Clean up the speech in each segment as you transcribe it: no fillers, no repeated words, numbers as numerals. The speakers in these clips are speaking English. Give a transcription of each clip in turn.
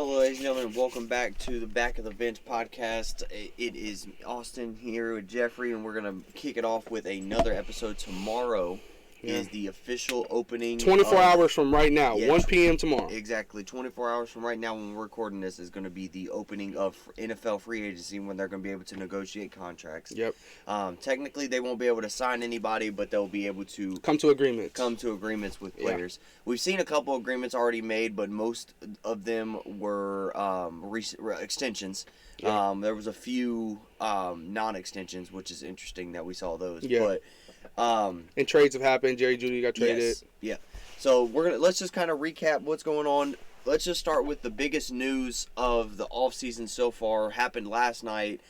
Hello, ladies and gentlemen. Welcome back to the Back of the Bench podcast. It is Austin here with Jeffrey, and we're going to kick it off with another episode tomorrow. Is the official opening. 24 hours from right now, 1 p.m. tomorrow. Exactly. 24 hours from right now when we're recording this is going to be the opening of NFL free agency when they're going to be able to negotiate contracts. Yep. Technically, they won't be able to sign anybody, but they'll be able to come to agreements with players. Yeah. We've seen a couple agreements already made, but most of them were extensions. Yeah. There was a few non-extensions, which is interesting that we saw those. Yeah. But and trades have happened. Jerry Jeudy got traded. Yes. Yeah. So let's just kind of recap what's going on. Let's just start with the biggest news of the offseason so far. Happened last night.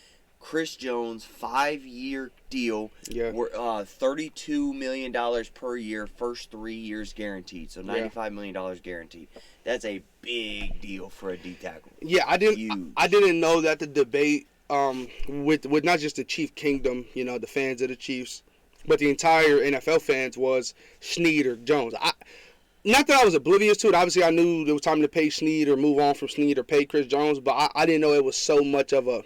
Chris Jones, 5-year deal. Yeah. $32 million per year, first 3 years guaranteed. So $95 million guaranteed. That's a big deal for a D tackle. Yeah, I didn't know that the debate with not just the Chief Kingdom, the fans of the Chiefs, but the entire NFL fans was Snead or Jones. Not that I was oblivious to it. Obviously, I knew it was time to pay Snead or move on from Snead or pay Chris Jones, but I didn't know it was so much of a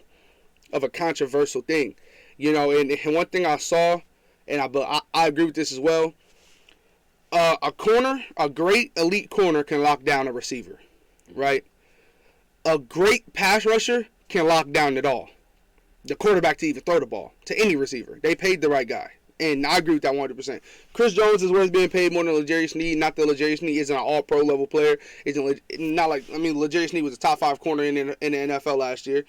controversial thing. And one thing I saw, and I agree with this as well, a great elite corner can lock down a receiver, right? A great pass rusher can lock down it all. The quarterback to even throw the ball to any receiver. They paid the right guy. And I agree with that 100%. Chris Jones is worth being paid more than L'Jarius Sneed. Not that L'Jarius Sneed isn't an all-pro level player. L'Jarius Sneed was a top 5 corner in the NFL last year.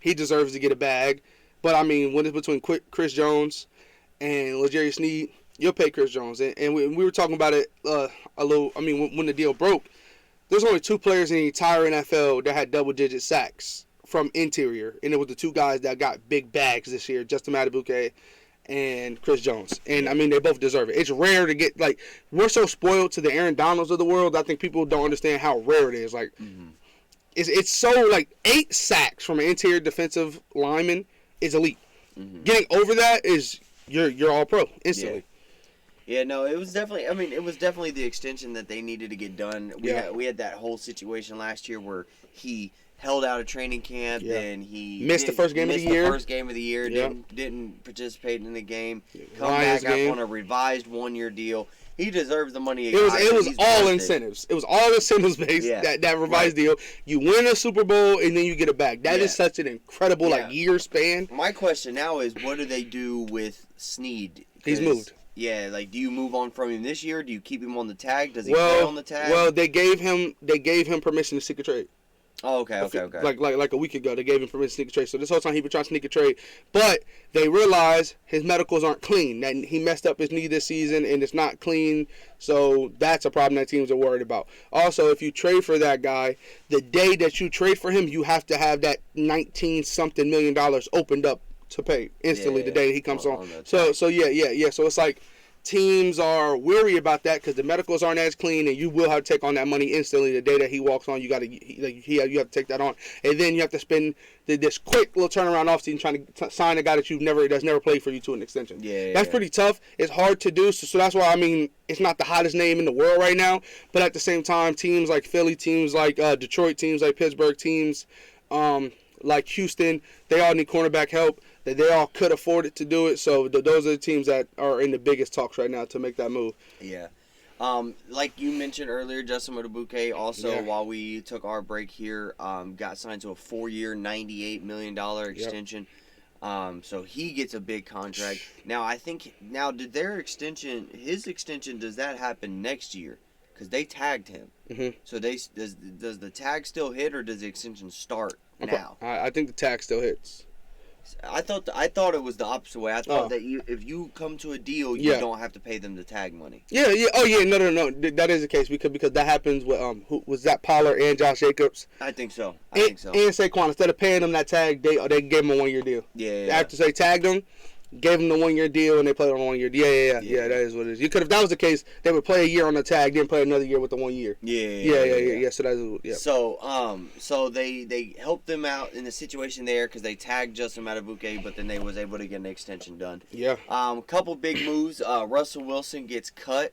He deserves to get a bag. But, when it's between Chris Jones and L'Jarius Sneed, you'll pay Chris Jones. And we were talking about it when the deal broke. There's only 2 players in the entire NFL that had double-digit sacks from interior. And it was the 2 guys that got big bags this year, Justin Madubuike and Chris Jones. And, they both deserve it. It's rare to get, we're so spoiled to the Aaron Donalds of the world, I think people don't understand how rare it is. It's so, 8 sacks from an interior defensive lineman is elite. Mm-hmm. Getting over that is, you're all pro instantly. Yeah, no, it was definitely the extension that they needed to get done. We had that whole situation last year where he held out of training camp, and he missed the first game of the year. Didn't participate in the game. Come back out on a revised 1-year deal. He deserves the money. It was all incentives. It was all incentives based. That revised deal. You win a Super Bowl and then you get it back. That is such an incredible year span. My question now is, what do they do with Snead? He's moved. Yeah, do you move on from him this year? Do you keep him on the tag? Does he play on the tag? Well, they gave him permission to seek a trade. Oh, okay. Like a week ago, they gave him permission to sneak a trade. So this whole time he been trying to sneak a trade, but they realized his medicals aren't clean. That he messed up his knee this season and it's not clean. So that's a problem that teams are worried about. Also, if you trade for that guy, the day that you trade for him, you have to have that $19-something million opened up to pay instantly the day he comes on. So So it's like teams are weary about that because the medicals aren't as clean, and you will have to take on that money instantly the day that he walks on. You have to take that on, and then you have to spend this quick little turnaround offseason trying to sign a guy that's never played for you to an extension. That's pretty tough. It's hard to do, so that's why it's not the hottest name in the world right now. But at the same time, teams like Philly, teams like Detroit, teams like Pittsburgh, teams like Houston, they all need cornerback help. That they all could afford it to do it. So those are the teams that are in the biggest talks right now to make that move. Yeah. Like you mentioned earlier, Justin Madubuike also, while we took our break here, got signed to a 4-year, $98 million extension. So he gets a big contract. Now, did his extension, does that happen next year? Because they tagged him. Mm-hmm. So does the tag still hit, or does the extension start now? I think the tag still hits. I thought it was the opposite way. I thought that if you come to a deal, you don't have to pay them the tag money. Yeah. Oh, yeah. No. That is the case because that happens with who was that, Pollard and Josh Jacobs. I think so. And Saquon, instead of paying them that tag, they gave him a 1-year deal. Yeah. After they tagged them, gave him the 1-year deal, and they played on a 1-year deal. Yeah. That is what it is. If that was the case, they would play a year on the tag, then play another year with the 1 year. Yeah. So that's So they helped them out in the situation there because they tagged Justin Madubuike, but then they was able to get an extension done. Yeah. Couple big moves. Russell Wilson gets cut.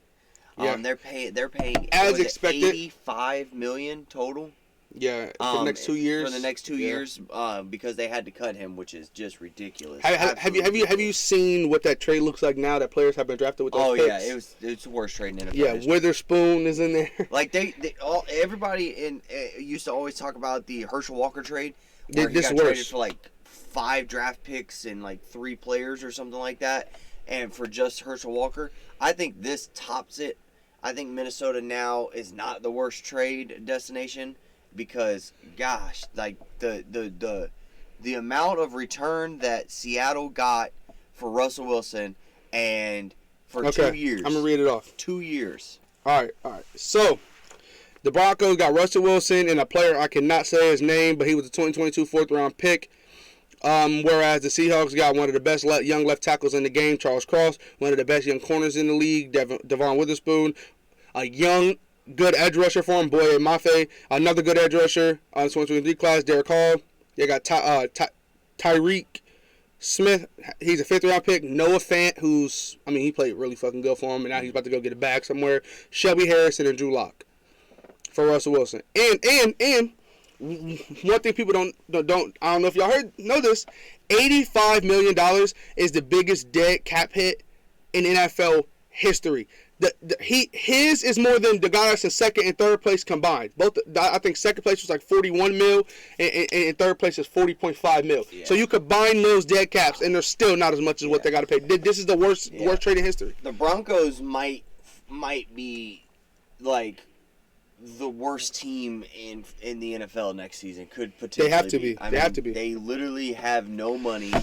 They're paying as expected $85 million total. Yeah, for the next 2 years. For the next 2 years, because they had to cut him, which is just ridiculous. Have you seen what that trade looks like now that players have been drafted with those picks? Yeah, it's the worst trade in NFL. Yeah, history. Witherspoon is in there. Like everybody used to always talk about the Herschel Walker trade, where he got traded for like 5 draft picks and like 3 players or something like that, and for just Herschel Walker. I think this tops it. I think Minnesota now is not the worst trade destination because, gosh, like the amount of return that Seattle got for Russell Wilson and for 2 years. I'm gonna read it off. 2 years. All right. So the Broncos got Russell Wilson and a player I cannot say his name, but he was a 2022 4th-round pick. Whereas the Seahawks got one of the best young left tackles in the game, Charles Cross, one of the best young corners in the league, Devon Witherspoon, a young, good edge rusher for him, Boye Mafe, another good edge rusher on the 2023 class, Derek Hall. They got Tyreek Smith, he's a 5th-round pick. Noah Fant, he played really fucking good for him, and now he's about to go get a bag somewhere. Shelby Harrison and Drew Lock for Russell Wilson. And one thing people don't I don't know if y'all know this, $85 million is the biggest dead cap hit in NFL history. His is more than the guy that's in 2nd and 3rd place combined. I think 2nd place was like 41 mil, and 3rd place is 40.5 mil. Yeah. So you combine those dead caps, and they're still not as much as what they got to pay. This is the worst trade in history. The Broncos might be like the worst team in the NFL next season. Could potentially they have to be. They have to be. They literally have no money.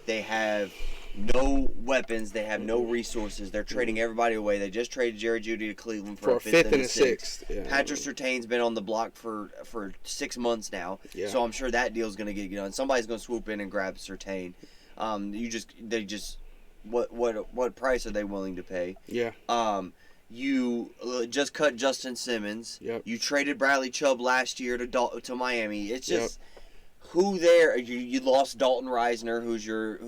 They have no weapons. They have no resources. They're trading everybody away. They just traded Jerry Jeudy to Cleveland for a 5th and a 6th. Yeah. Patrick Surtain's been on the block for 6 months now. Yeah. So I'm sure that deal's going to get done. Somebody's going to swoop in and grab Surtain. What price are they willing to pay? Yeah. You just cut Justin Simmons. Yep. You traded Bradley Chubb last year to Miami. It's just who there. You lost Dalton Reisner, who's your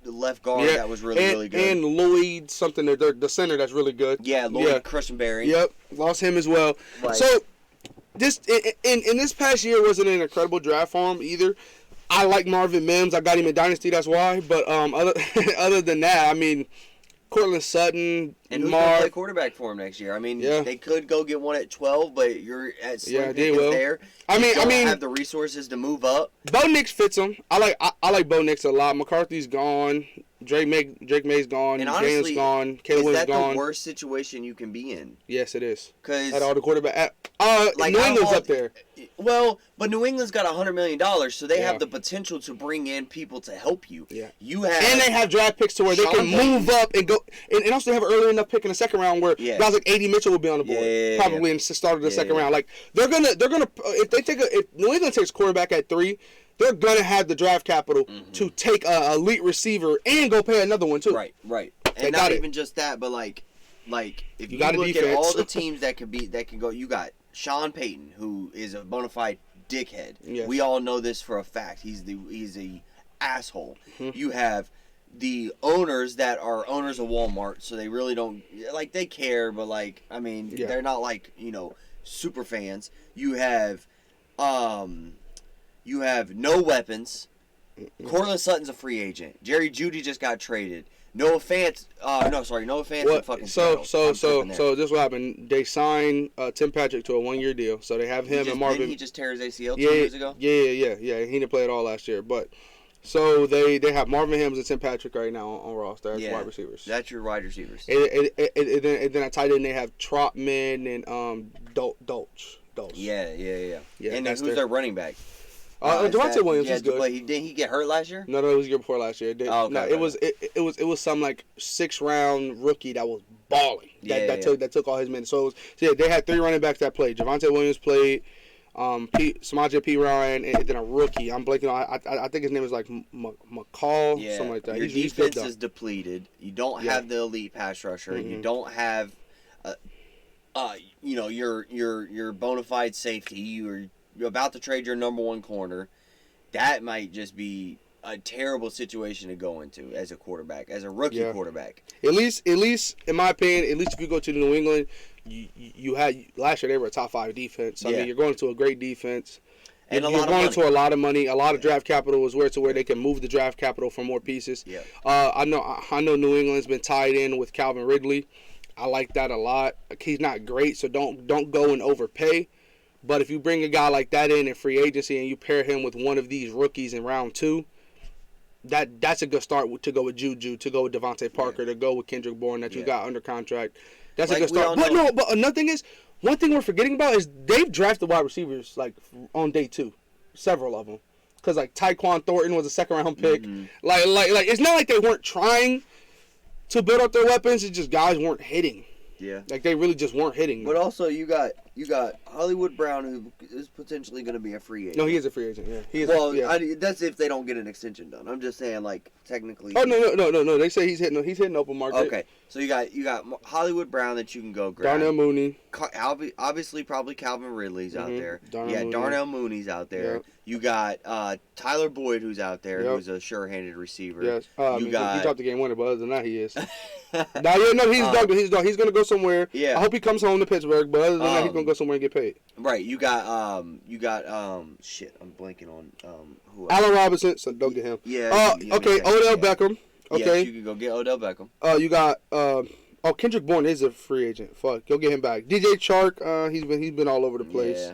left guard that was really good, and Lloyd something the center that's really good. Yeah, Lloyd Cushenberry. Yep, lost him as well. So this in this past year wasn't an incredible draft for him either. I like Marvin Mims. I got him in Dynasty. That's why. But other than that, I mean, Cortland Sutton, and who's going to play quarterback for him next year? I mean, they could go get one at 12, but you're at slim pickings there. I mean, have the resources to move up. Bo Nix fits him. I like Bo Nix a lot. McCarthy's gone. Drake May's gone. And honestly, Jalen's gone. Caleb Williams gone. Is that the worst situation you can be in? Yes, it is. Because at all the quarterback, New England's up there. Well, but New England's got $100 million, so they have the potential to bring in people to help you. Yeah. And they have draft picks to where they can move up and go, and also they have an early enough pick in the 2nd round where guys like A.D. Mitchell will be on the board probably in the start of the 2nd round. Like they're gonna if New England takes quarterback at 3. They're going to have the draft capital to take a elite receiver and go pay another one, too. Right. And not even just that, but like if you look at all the teams that can go, you got Sean Payton, who is a bona fide dickhead. Yes. We all know this for a fact. He's a asshole. Mm-hmm. You have the owners that are owners of Walmart, so they really don't, like, they care, but, like, I mean, they're not, like, super fans. You have no weapons. Cortland Sutton's a free agent. Jerry Jeudy just got traded. Noah Fant. Noah Fant's in fucking Seattle. So this what happened. They signed Tim Patrick to a 1-year deal. So they have him and Marvin. Didn't he just tear his ACL 2 years ago? Yeah. He didn't play at all last year. But so they have Marvin Mims and Tim Patrick right now on roster as wide receivers. That's your wide receivers. And then at tight end they have Trotman and Dolch. Yeah. And who's their running back? Devontae Williams is good. Didn't he get hurt last year? No, it was the year before last year. It was some like 6th-round rookie that was balling. That took all his minutes. So they had 3 running backs that played. Devontae Williams played, Samaje P. Ryan, and then a rookie. I'm blanking on. I think his name was like McCall, something like that. Your defense is depleted. You don't have the elite pass rusher. Mm-hmm. You don't have, your bona fide safety. You're about to trade your number 1 corner. That might just be a terrible situation to go into as a quarterback, as a rookie quarterback. At least, in my opinion, at least if you go to New England, you had last year they were a top 5 defense. I mean, you're going to a great defense. And you're going to a lot of money. A lot of draft capital is where they can move the draft capital for more pieces. Yeah. I know New England's been tied in with Calvin Ridley. I like that a lot. He's not great, so don't go and overpay. But if you bring a guy like that in free agency and you pair him with one of these rookies in round 2, that's a good start to go with Juju, to go with Devontae Parker, to go with Kendrick Bourne that you got under contract. That's a good start. But another thing is, one thing we're forgetting about is they've drafted wide receivers like on day 2, several of them, because like Tyquan Thornton was a 2nd-round pick. Mm-hmm. Like it's not like they weren't trying to build up their weapons. It's just guys weren't hitting. Yeah. Like they really just weren't hitting. But also you got Hollywood Brown, who is potentially going to be a free agent. No, he is a free agent. Yeah. He is. Well, that's if they don't get an extension done. I'm just saying, like, technically. Oh no. They say he's hitting open market. Okay, so you got Hollywood Brown that you can go grab. Darnell Mooney. Obviously, probably Calvin Ridley's out there. Darnell Mooney's out there. Yep. You got Tyler Boyd, who's out there, who's a sure-handed receiver. Yes. You got. He dropped the game winner, but other than that, he is. He's going to go somewhere. Yeah. I hope he comes home to Pittsburgh, but other than that, he's going to go somewhere and get paid. Right. You got shit. I'm blanking on who. Allen Robinson. So don't get him. Yeah. Okay. Odell Beckham. Okay. Yes, you can go get Odell Beckham. You got Kendrick Bourne is a free agent. Fuck, go get him back. DJ Chark. He's been all over the place.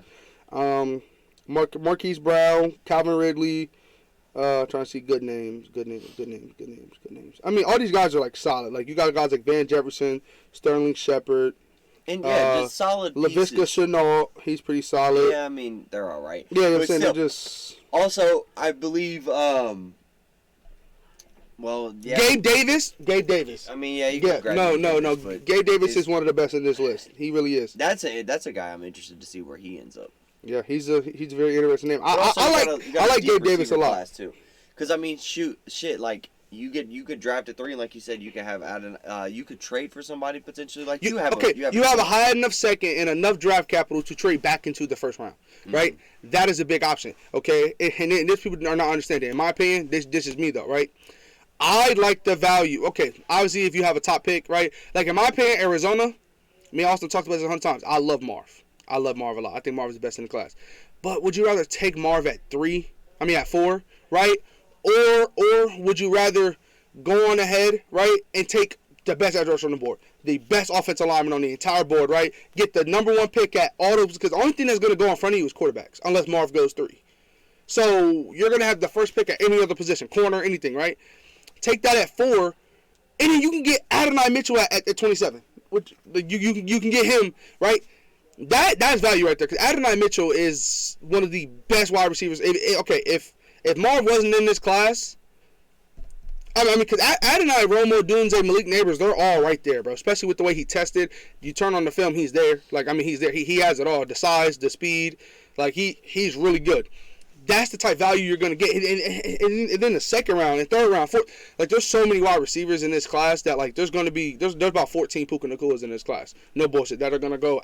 Yeah. Marquise Brown, Calvin Ridley. Trying to see good names. I mean, all these guys are like solid. Like you got guys like Van Jefferson, Sterling Shepard. And just solid pieces. Laviska Shenault, he's pretty solid. Yeah, I mean, they're all right. Yeah, I'm saying they're just... Also, I believe, Gabe Davis? I mean, yeah, you can grab No. Davis, Gabe Davis is one of the best in this list. He really is. That's a guy I'm interested to see where he ends up. Yeah, he's a very interesting name. I like Gabe Davis a lot. Too. Because, I mean, like... You could draft at 3, and like you said, you could have you could trade for somebody potentially. Like you have a high enough second and enough draft capital to trade back into the first round, right? Mm-hmm. That is a big option, okay? And this people are not understanding. In my opinion, this is me though, right? I like the value. Okay, obviously if you have a top pick, right? Like in my opinion, Arizona. Me also talked about this 100 times. I love Marv. I love Marv a lot. I think Marv is the best in the class. But would you rather take Marv at 4, right? Or would you rather go on ahead, right, and take the best edge rusher on the board, the best offensive lineman on the entire board, right? Get the number 1 pick at all those, because the only thing that's going to go in front of you is quarterbacks, unless Marv goes 3. So you're going to have the first pick at any other position, corner, anything, right? Take that at 4, and then you can get Adonai Mitchell at 27. Which you can get him, right? That's value right there, because Adonai Mitchell is one of the best wide receivers. If Marv wasn't in this class, I mean, because Adonai, Romo, Dunze, Malik Neighbors, they're all right there, bro. Especially with the way he tested. You turn on the film, he's there. Like, I mean, he's there. He has it all. The size, the speed. Like, he's really good. That's the type value you're going to get. And then the second round and third round, fourth, like, there's so many wide receivers in this class that, like, there's about 14 Puka Nakulas in this class. No bullshit. That are going to go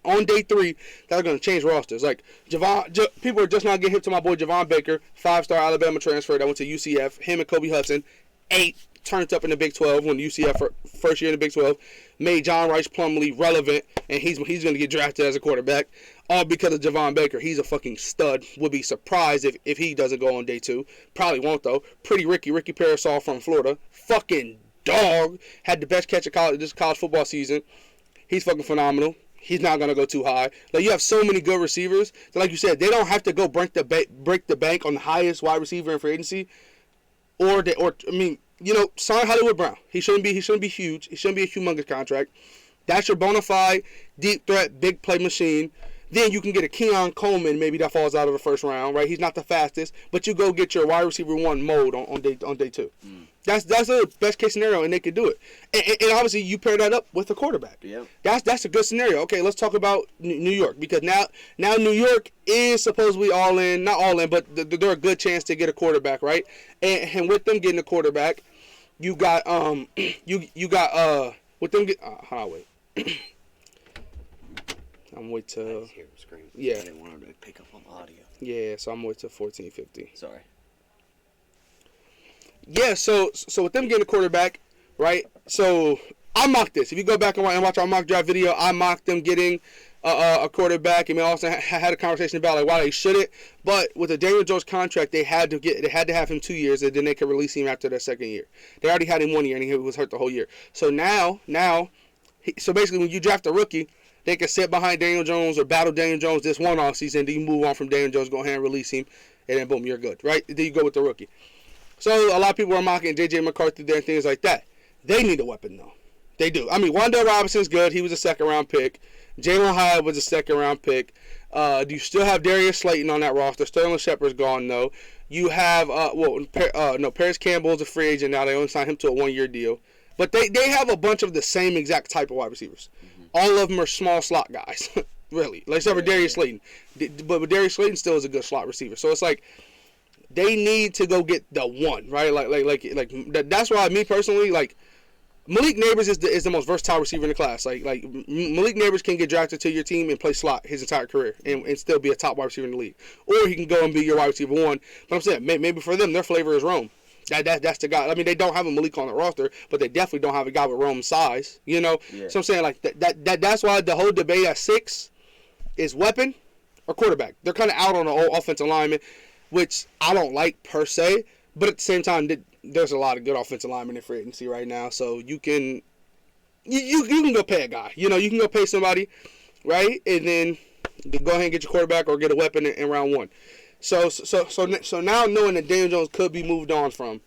on day 3 that are going to change rosters. Like, people are just not getting hip to my boy Javon Baker, 5-star Alabama transfer that went to UCF. Him and Kobe Hudson, 8, turned up in the Big 12 when UCF first year in the Big 12. Made John Rice Plumlee relevant, and he's going to get drafted as a quarterback. All because of Javon Baker. He's a fucking stud. Would be surprised if he doesn't go on day 2. Probably won't, though. Pretty Ricky Parasol from Florida. Fucking dog. Had the best catch of this college football season. He's fucking phenomenal. He's not going to go too high. Like, you have so many good receivers that, like you said, they don't have to go break the bank on the highest wide receiver in free agency. Sign Hollywood Brown. He shouldn't be huge. He shouldn't be a humongous contract. That's your bona fide, deep threat, big play machine. Then you can get a Keon Coleman, maybe that falls out of the first round, right? He's not the fastest, but you go get your wide receiver 1 mode on day 2. That's the best case scenario, and they can do it. And obviously you pair that up with a quarterback. Yeah. That's a good scenario. Okay, let's talk about New York, because now New York is supposedly all in, not all in, but they're a good chance to get a quarterback, right? And with them getting a quarterback, you got with them get wait. I'm wait till. I just hear him scream. Yeah. I didn't want him to pick up on the audio. Yeah, so I'm wait till 14:50. Sorry. Yeah, so with them getting a quarterback, right? So I mocked this. If you go back and watch our mock draft video, I mocked them getting a quarterback, and we also had a conversation about like why they shouldn't. But with the Daniel Jones contract, they had to have him 2 years, and then they could release him after their second year. They already had him 1 year, and he was hurt the whole year. So so basically, when you draft a rookie, they can sit behind Daniel Jones or battle Daniel Jones this one offseason. Then you move on from Daniel Jones, go ahead and release him, and then boom, you're good, right? Then you go with the rookie. So a lot of people are mocking J.J. McCarthy there and things like that. They need a weapon, though. They do. I mean, Wan'Dale Robinson's good. He was a second-round pick. Jalen Hyde was a second-round pick. You still have Darius Slayton on that roster. Sterling Shepard's gone, though. You have, Paris Campbell's a free agent now. They only signed him to a 1-year deal. But they have a bunch of the same exact type of wide receivers. Mm-hmm. All of them are small slot guys, really. Like, except for Darius Slayton. But Darius Slayton still is a good slot receiver. So it's like, they need to go get the one, right? Like that's why me personally, like, Malik Neighbors is the most versatile receiver in the class. Like Malik Neighbors can get drafted to your team and play slot his entire career and still be a top wide receiver in the league. Or he can go and be your wide receiver one. But I'm saying maybe for them, their flavor is Rome. That's the guy. I mean, they don't have a Malik on the roster, but they definitely don't have a guy with Rome's size. You know, yeah. So I'm saying like that's why the whole debate at 6 is weapon or quarterback. They're kind of out on the offensive lineman, which I don't like per se, but at the same time, there's a lot of good offensive linemen in free agency right now, so you can go pay a guy. You know, you can go pay somebody, right, and then go ahead and get your quarterback or get a weapon in round 1. So now knowing that Daniel Jones could be moved on from,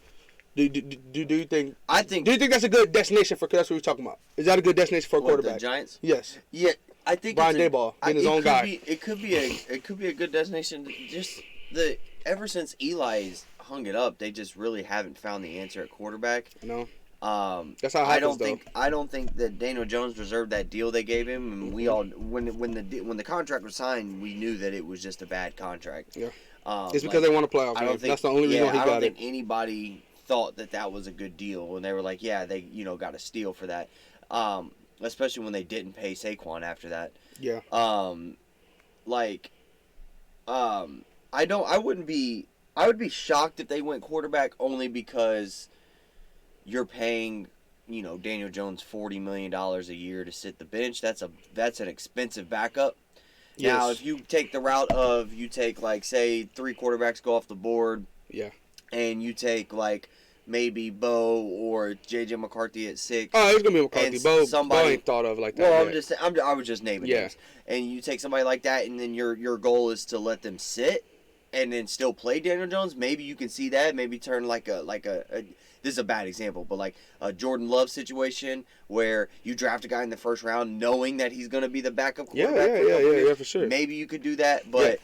do you think? Do you think that's a good destination for? Cause that's what we're talking about. Is that a good destination for a quarterback? The Giants? Yes. Yeah, I think Brian Daboll, getting his own guy. It could be a good destination. Just ever since Eli's hung it up, they just really haven't found the answer at quarterback. No. That's how it happens, I don't think that Daniel Jones deserved that deal they gave him, and we all when the contract was signed, we knew that it was just a bad contract. Yeah. It's because they want to playoff. That's the only reason he got it. I don't think anybody thought that was a good deal, and they were like, yeah, they got a steal for that. Especially when they didn't pay Saquon after that. Yeah. I would be shocked if they went quarterback only because you're paying, Daniel Jones $40 million a year to sit the bench. That's an expensive backup. Yes. Now, if you take the route of say 3 quarterbacks go off the board. Yeah. And you take maybe Bo or J.J. McCarthy at 6. Oh, it's gonna be McCarthy. Bo ain't thought of like that. Well, I was just naming names. And you take somebody like that, and then your goal is to let them sit, and then still play Daniel Jones. Maybe you can see that. Maybe turn like a this is a bad example, but like a Jordan Love situation where you draft a guy in the first round knowing that he's gonna be the backup quarterback. Yeah, for sure. Maybe you could do that, but. Yeah.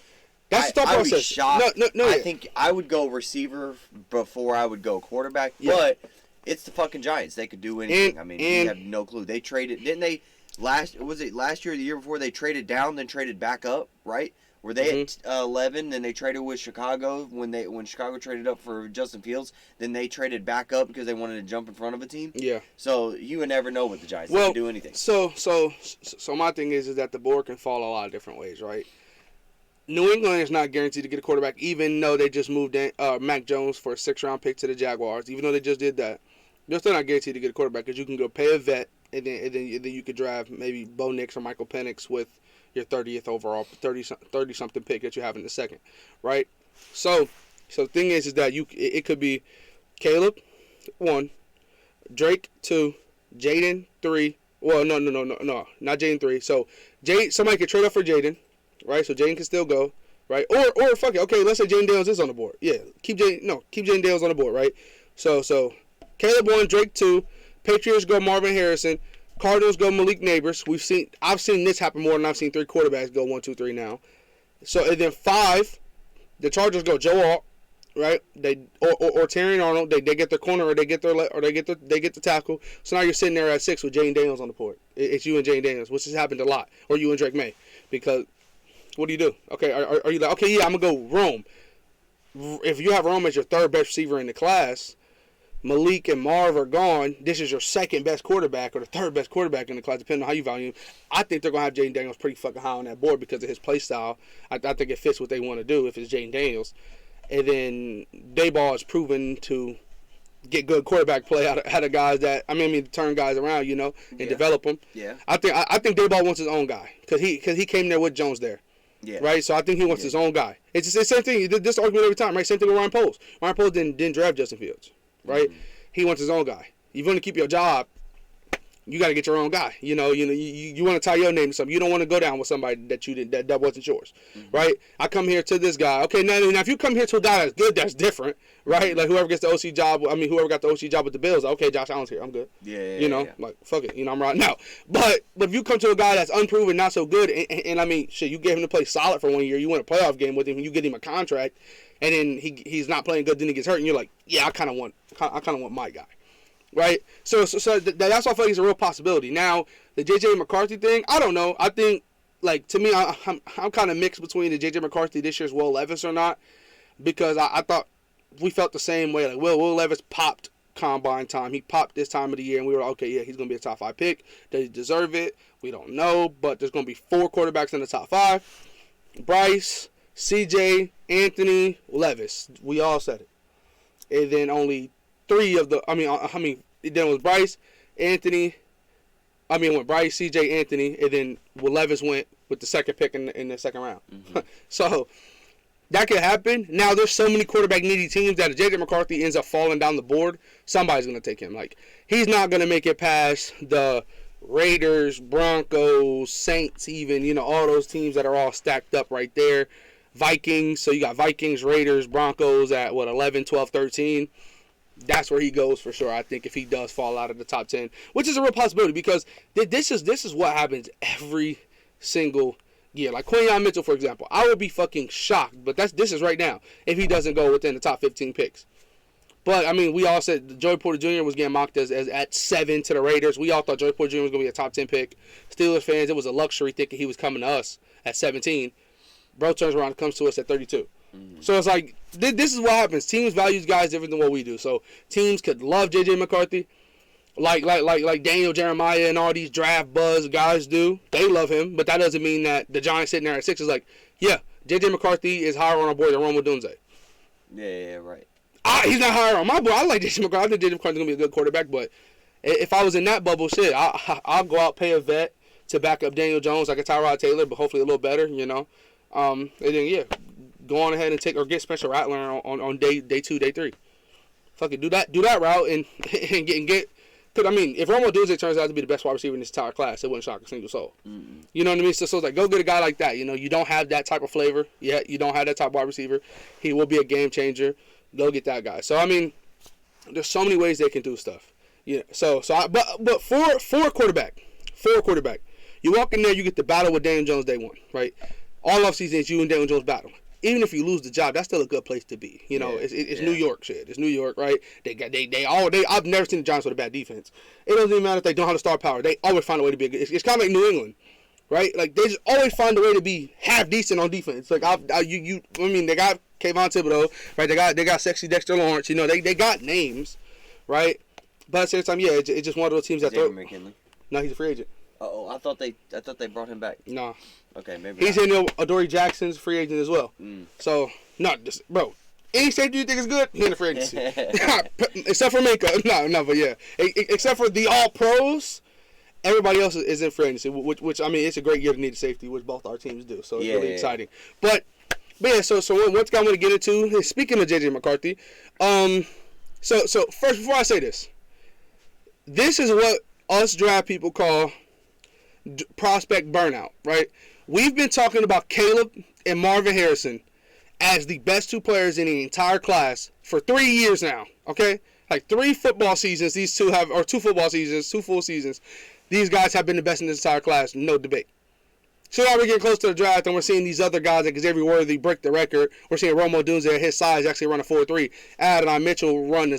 That's the thought process. I would be shocked. No. I think I would go receiver before I would go quarterback. Yeah. But it's the fucking Giants. They could do anything. We have no clue. They traded, didn't they? Last year or the year before? They traded down, then traded back up, right? Were they at 11? Then they traded with Chicago when Chicago traded up for Justin Fields. Then they traded back up because they wanted to jump in front of a team. Yeah. So you would never know with the Giants. They can do anything. So my thing is that the board can fall a lot of different ways, right? New England is not guaranteed to get a quarterback, even though they just moved in, Mac Jones for a 6th-round pick to the Jaguars. Even though they just did that, they're still not guaranteed to get a quarterback because you can go pay a vet, and then you could draft maybe Bo Nix or Michael Penix with your 30th overall, 30-something pick that you have in the second, right? So the thing is that it could be Caleb 1, Drake 2, Jaden 3. Well, no, not Jaden 3. So somebody could trade up for Jaden. Right, so Jaden can still go, right? Or fuck it. Okay, let's say Jaden Daniels is on the board. Yeah, keep Jaden Daniels on the board, right? So Caleb 1, Drake 2, Patriots go Marvin Harrison, Cardinals go Malik Neighbors. I've seen this happen more than I've seen 3 quarterbacks go 1, 2, 3 now. So and then 5, the Chargers go Joe Alt, right? Or Terrion Arnold. They get their corner or they get the tackle. So now you're sitting there at 6 with Jaden Daniels on the board. It's you and Jaden Daniels, which has happened a lot, or you and Drake May, because. What do you do? Okay, are you like, okay, yeah, I'm going to go Rome. If you have Rome as your 3rd best receiver in the class, Malik and Marv are gone. This is your 2nd best quarterback or the 3rd best quarterback in the class, depending on how you value him. I think they're going to have Jaden Daniels pretty fucking high on that board because of his play style. I think it fits what they want to do if it's Jaden Daniels. And then Daboll is proven to get good quarterback play out of guys that turn guys around, and develop them. Yeah. I think Daboll wants his own guy because he came there with Jones there. Yeah. Right. So I think he wants his own guy. It's the same thing. He did this argument every time. Right. Same thing with Ryan Poles. Ryan Poles didn't draft Justin Fields. Right. Mm-hmm. He wants his own guy. If you want to keep your job, you got to get your own guy. You want to tie your name to something. You don't want to go down with somebody that wasn't yours, right? I come here to this guy. Okay, now if you come here to a guy that's good, that's different, right? Like whoever gets the OC job. Whoever got the OC job with the Bills. Okay, Josh Allen's here. I'm good. Yeah. Like fuck it. I'm right now. But if you come to a guy that's unproven, not so good, and shit, you gave him to play solid for 1 year. You win a playoff game with him, and you get him a contract, and then he's not playing good. Then he gets hurt, and you're like, yeah, I kind of want my guy. Right, so that's why I feel like it's a real possibility. Now, the J.J. McCarthy thing, I don't know. I think, like, to me, I'm kind of mixed between the J.J. McCarthy this year's Will Levis or not, because I thought we felt the same way. Like, Will Levis popped combine time. He popped this time of the year, and we were like, okay, yeah, he's going to be a top 5 pick. Does he deserve it? We don't know, but there's going to be 4 quarterbacks in the top 5. Bryce, C.J., Anthony, Levis. We all said it. And then only 3 of the, then it was Bryce, Anthony, went Bryce, CJ, Anthony, and then Levis went with the second pick in the second round. Mm-hmm. So, that could happen. Now, there's so many quarterback-needy teams that if J.J. McCarthy ends up falling down the board, somebody's going to take him. Like, he's not going to make it past the Raiders, Broncos, Saints even, all those teams that are all stacked up right there. Vikings, so you got Vikings, Raiders, Broncos at, 11, 12, 13. That's where he goes for sure. I think if he does fall out of the top 10, which is a real possibility because this is what happens every single year. Like Quinyon Mitchell, for example, I would be fucking shocked, but this is right now if he doesn't go within the top 15 picks. But we all said Joey Porter Jr. was getting mocked as at 7 to the Raiders. We all thought Joey Porter Jr. was gonna be a top 10 pick. Steelers fans, it was a luxury thinking he was coming to us at 17. Bro turns around and comes to us at 32. So it's like, this is what happens. Teams value guys different than what we do. So teams could love J.J. McCarthy, like Daniel Jeremiah and all these draft buzz guys do. They love him, but that doesn't mean that the Giants sitting there at 6 is like, yeah, J.J. McCarthy is higher on our board than Rome Odunze. Yeah, right. He's not higher on my board. I like J.J. McCarthy. I think J.J. McCarthy's going to be a good quarterback, but if I was in that bubble, shit, I'll go out, pay a vet to back up Daniel Jones like a Tyrod Taylor, but hopefully a little better, And then, yeah, go on ahead and get Spencer Rattler on day 2, day 3. Fucking do that route and get. Because if Rome Odunze turns out to be the best wide receiver in this entire class, it wouldn't shock a single soul. Mm-hmm. You know what I mean? So it's like, go get a guy like that. You don't have that type of flavor yet. You don't have that type of wide receiver. He will be a game changer. Go get that guy. So there's so many ways they can do stuff. Yeah. But for a quarterback, you walk in there, you get the battle with Daniel Jones day 1, right? All offseason, it's you and Daniel Jones battle. Even if you lose the job, that's still a good place to be. It's New York shit. It's New York, right? I've never seen the Giants with a bad defense. It doesn't even matter if they don't have the star power. They always find a way to be a good. It's kind of like New England, right? Like they just always find a way to be half decent on defense. Like they got Kayvon Thibodeau, right? They got sexy Dexter Lawrence. They got names, right? But at the same time, yeah, it's just one of those teams that Xavier McKinley. No, he's a free agent. Oh, I thought they brought him back. No. Okay, maybe he's in Adoree Jackson's free agent as well. So bro, any safety you think is good, he in the free agency. Except for Minka. No, but yeah. Except for the all pros, everybody else is in free agency, which it's a great year to need a safety, which both our teams do. So it's really exciting. But yeah, so what's I want to get into is, speaking of J.J. McCarthy, so first, before I say this is what us draft people call prospect burnout, right? We've been talking about Caleb and Marvin Harrison as the best 2 players in the entire class for 3 years now, okay? Like 3 football seasons, these 2 have, or 2 football seasons, 2 full seasons, these guys have been the best in this entire class, no debate. So now we're getting close to the draft, and we're seeing these other guys like Xavier Worthy break the record. We're seeing Rome Odunze at his size actually run a 4.3. Adonai Mitchell run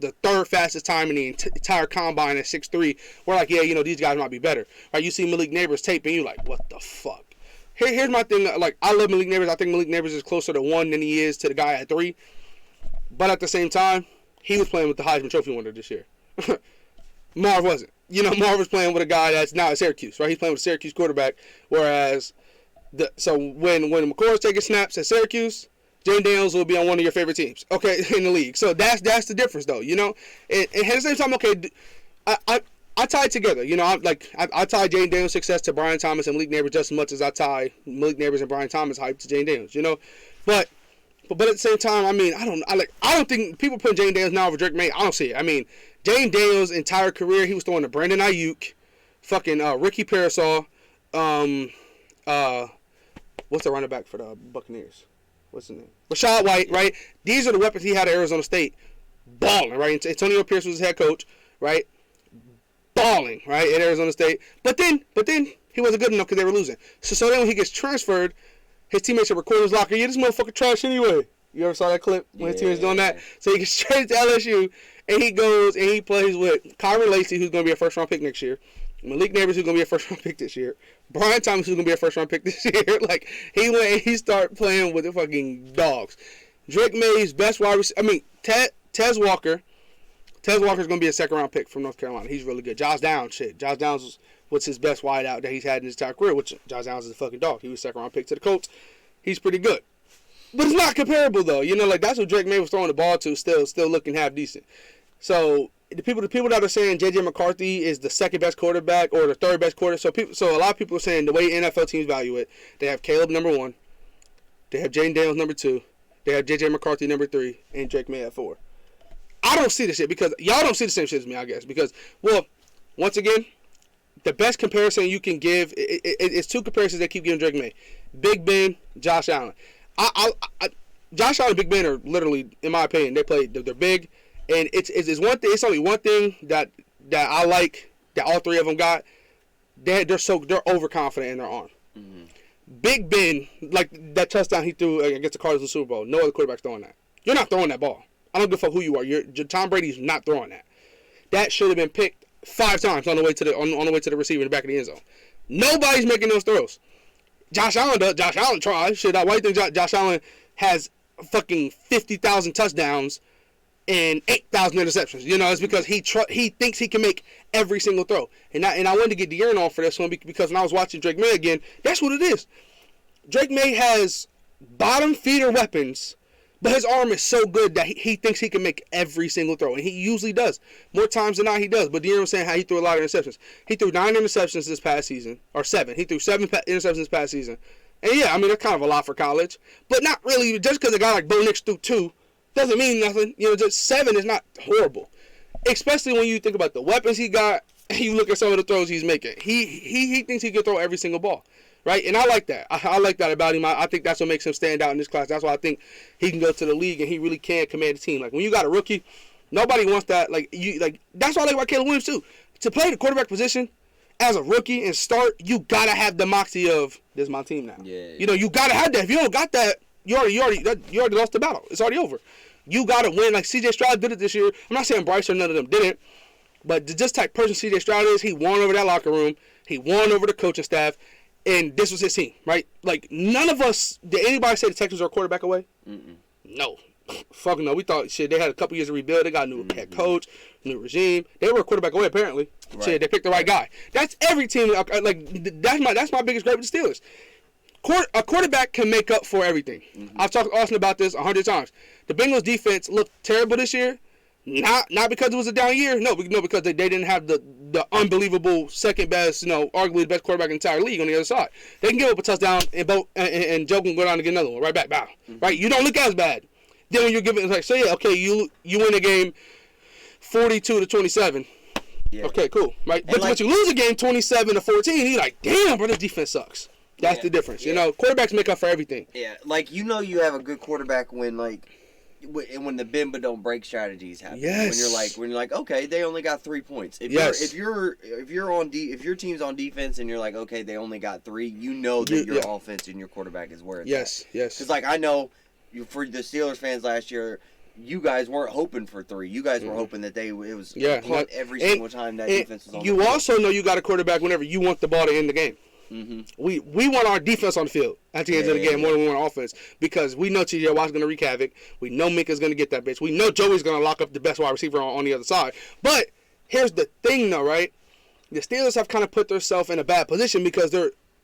the 3rd fastest time in the entire combine at 6'3". We're like, yeah, these guys might be better. Right? You see Malik Neighbors tape, and you're like, what the fuck? Here's my thing. Like, I love Malik Neighbors. I think Malik Neighbors is closer to 1 than he is to the guy at 3. But at the same time, he was playing with the Heisman Trophy winner this year. Marv wasn't. Marv was playing with a guy that's now at Syracuse, right? He's playing with a Syracuse quarterback, whereas when McCord's taking snaps at Syracuse, Jane Daniels will be on one of your favorite teams, okay, in the league. So that's the difference, though, you know. And at the same time, okay, I tie it together, you know. I tie Jane Daniels' success to Brian Thomas and Malik Neighbors just as much as I tie Malik Neighbors and Brian Thomas hype to Jane Daniels, you know. But at the same time, I mean, I don't think people put Jane Daniels now over Drake May. I don't see it. I mean, Jane Daniels' entire career, he was throwing to Brandon Ayuk, fucking Ricky Parasol, what's the running back for the Buccaneers? What's his name? Rachaad White, right? These are the weapons he had at Arizona State. Balling, right? Antonio Pierce was his head coach, right? Balling, right, at Arizona State. But then he wasn't good enough because they were losing. So then when he gets transferred, his teammates are recording his locker. Yeah, this motherfucker trash anyway. You ever saw that clip when his teammates doing that? So he gets straight to LSU, and he goes and he plays with Kyron Lacy, who's going to be a first-round pick next year. Malik Neighbors, who's going to be a first-round pick this year. Brian Thomas, who's going to be a first-round pick this year. Like, he went and he started playing with the fucking dogs. Drake May's best wide receiver. I mean, Tez Walker. Tez Walker's going to be a second-round pick from North Carolina. He's really good. Josh Downs, shit. Josh Downs was his best wide out that he's had in his entire career, which Josh Downs is a fucking dog. He was second-round pick to the Colts. He's pretty good. But it's not comparable, though. You know, like, that's what Drake May was throwing the ball to, still looking half decent. So the people that are saying J.J. McCarthy is the second best quarterback or the third best quarterback, so a lot of people are saying the way NFL teams value it, they have Caleb number 1, they have Jane Daniels number 2, they have J.J. McCarthy number 3, and Drake May at 4. I don't see this shit because y'all don't see the same shit as me, I guess. Because, well, once again, the best comparison you can give it's two comparisons that keep giving Drake May: Big Ben, Josh Allen. Josh Allen and Big Ben are literally, in my opinion, they're big, and it's one thing. It's only one thing that I like that all three of them got. They're overconfident in their arm. Mm-hmm. Big Ben, like that touchdown he threw against the Cardinals in the Super Bowl. No other quarterback's throwing that. You're not throwing that ball. I don't give a fuck who you are. Tom Brady's not throwing that. That should have been picked 5 times on the way to the receiver in the back of the end zone. Nobody's making those throws. Josh Allen does. Josh Allen tries. Shit, why do you think Josh Allen has fucking 50,000 touchdowns and 8,000 interceptions? You know, it's because he thinks he can make every single throw. And I wanted to get De'Aaron on for this one because when I was watching Drake May again, that's what it is. Drake May has bottom feeder weapons, but his arm is so good that he thinks he can make every single throw. And he usually does. More times than not, he does. But De'Aaron was saying how he threw a lot of interceptions. He threw 9 interceptions this past season. Or 7. He threw 7 interceptions this past season. And yeah, I mean, that's kind of a lot for college. But not really. Just because a guy like Bo Nix threw 2 doesn't mean nothing. You know, just 7 is not horrible. Especially when you think about the weapons he got and you look at some of the throws he's making. He thinks he can throw every single ball. Right? And I like that. I like that about him. I think that's what makes him stand out in this class. That's why I think he can go to the league and he really can command the team. Like, when you got a rookie, nobody wants that. That's what I like about Caleb Williams, too. To play the quarterback position as a rookie and start, you got to have the moxie of, this is my team now. Yeah. You know, you got to have that. If you don't got that, you already lost the battle. It's already over. You got to win. Like C.J. Stroud did it this year. I'm not saying Bryce or none of them didn't. But just type person C.J. Stroud is, he won over that locker room. He won over the coaching staff. And this was his team, right? Like, none of us, did anybody say the Texans are a quarterback away? Mm-mm. No. Fuck no. We thought, shit, they had a couple years to rebuild. They got a new head coach, new regime. They were a quarterback away, apparently. Right. Shit, they picked the right guy. That's every team. Like, that's my biggest gripe with the Steelers. A quarterback can make up for everything. Mm-hmm. I've talked to Austin about this 100 times. The Bengals defense looked terrible this year. Not because it was a down year. No, because they didn't have the unbelievable second best, arguably the best quarterback in the entire league on the other side. They can give up a touchdown and Joe can go down and get another one right back. Bow. Mm-hmm. Right? You don't look as bad. Then when you're giving, you win a game 42-27. Yeah. Okay, cool. Right? But you lose a game 27-14, you're like, damn, bro, this defense sucks. That's the difference. Yeah. Quarterbacks make up for everything. Yeah, you have a good quarterback when the bend but don't break strategies happen. Yes. When you're like, okay, they only got 3 points. If your team's on defense and you're like, okay, they only got 3, you know that your offense and your quarterback is where it's at. Yes. Because I know for the Steelers fans last year, you guys weren't hoping for 3. You guys were hoping that it was a punt every single time that defense was on. You also know you got a quarterback whenever you want the ball to end the game. Mm-hmm. We want our defense on the field at the end of the game more than we want offense because we know T.J. Watt's going to wreak havoc. We know Minka's going to get that bitch. We know Joey's going to lock up the best wide receiver on the other side. But here's the thing, though, right? The Steelers have kind of put themselves in a bad position because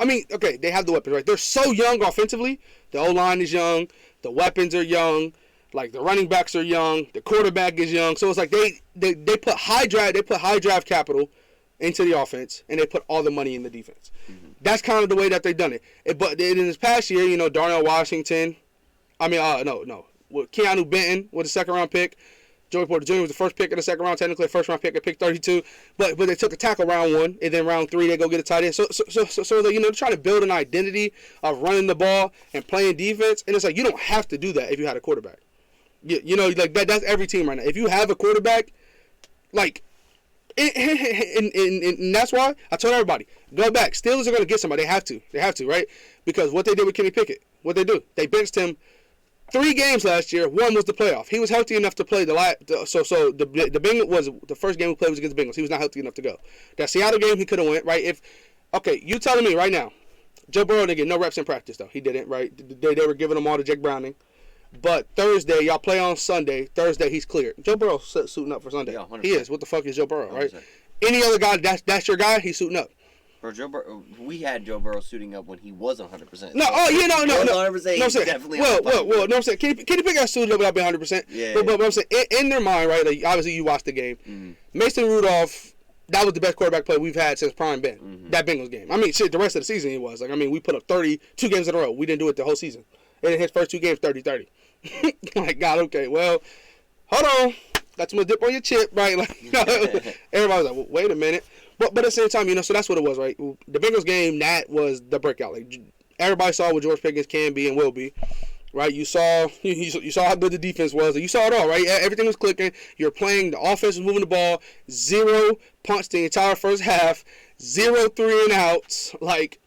I mean, okay, they have the weapons, right? They're so young offensively. The O-line is young. The weapons are young. Like, the running backs are young. The quarterback is young. So it's like they put high draft capital into the offense, and they put all the money in the defense. Mm-hmm. That's kind of the way that they've done it. But in this past year, you know, Darnell Washington, Keanu Benton with a second-round pick. Joey Porter Jr. was the first pick in the second round, technically a first-round pick at pick 32. But they took a tackle round 1, and then round 3 they go get a tight end. So they, you know, trying to build an identity of running the ball and playing defense. And it's like, you don't have to do that if you had a quarterback. You know, like that's every team right now. If you have a quarterback, like, and that's why I told everybody, go back. Steelers are going to get somebody. They have to, right? Because what they did with Kenny Pickett, they benched him 3 games last year. 1 was the playoff. He was healthy enough to play the Bengals was the first game we played was against the Bengals. He was not healthy enough to go. That Seattle game he could have went, right? You telling me right now, Joe Burrow didn't get no reps in practice though. He didn't, right? They were giving him all to Jake Browning. But Thursday, y'all play on Sunday. Thursday, he's cleared. Joe Burrow suiting up for Sunday. Yeah, he is. What the fuck is Joe Burrow, right? 100%. Any other guy, that's your guy, he's suiting up. Bro, Joe Burrow, we had Joe Burrow suiting up when he wasn't 100%. No, no. 100%. He's definitely well, no, I'm saying Kenny Pickett got suited up without being 100%. Yeah. But I'm saying, in their mind, right, like, obviously you watched the game. Mm-hmm. Mason Rudolph, that was the best quarterback play we've had since Prime Ben. Mm-hmm. That Bengals game. I mean, shit, the rest of the season he was. Like, I mean, we put up 32 games in a row. We didn't do it the whole season. And in his first 2 games, 30-30. Like, God, okay, well, hold on. Got too much dip on your chip, right? Like, everybody was like, well, wait a minute. But at the same time, you know, so that's what it was, right? The Bengals game, that was the breakout. Like, everybody saw what George Pickens can be and will be, right? You saw how good the defense was. You saw it all, right? Everything was clicking. You're playing. The offense was moving the ball. 0 punts the entire first half. 0 3-and-outs. Like,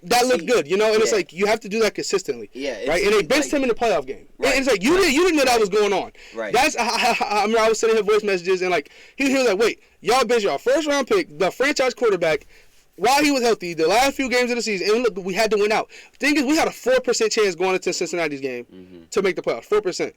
that looked good, you know, and it's like you have to do that consistently, right? And they benched him in the playoff game, right? And it's like you didn't know that was going on, right? That's I was sending him voice messages and like he was like, wait, y'all benched y'all first round pick, the franchise quarterback, while he was healthy, the last few games of the season, and look, we had to win out. The thing is, we had a 4% chance going into Cincinnati's game to make the playoffs, 4%.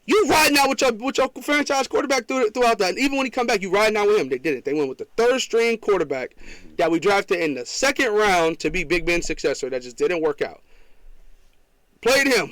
You riding out with your franchise quarterback throughout that. And even when he come back, you riding out with him. They didn't. They went with the 3rd-string quarterback that we drafted in the 2nd round to be Big Ben's successor. That just didn't work out. Played him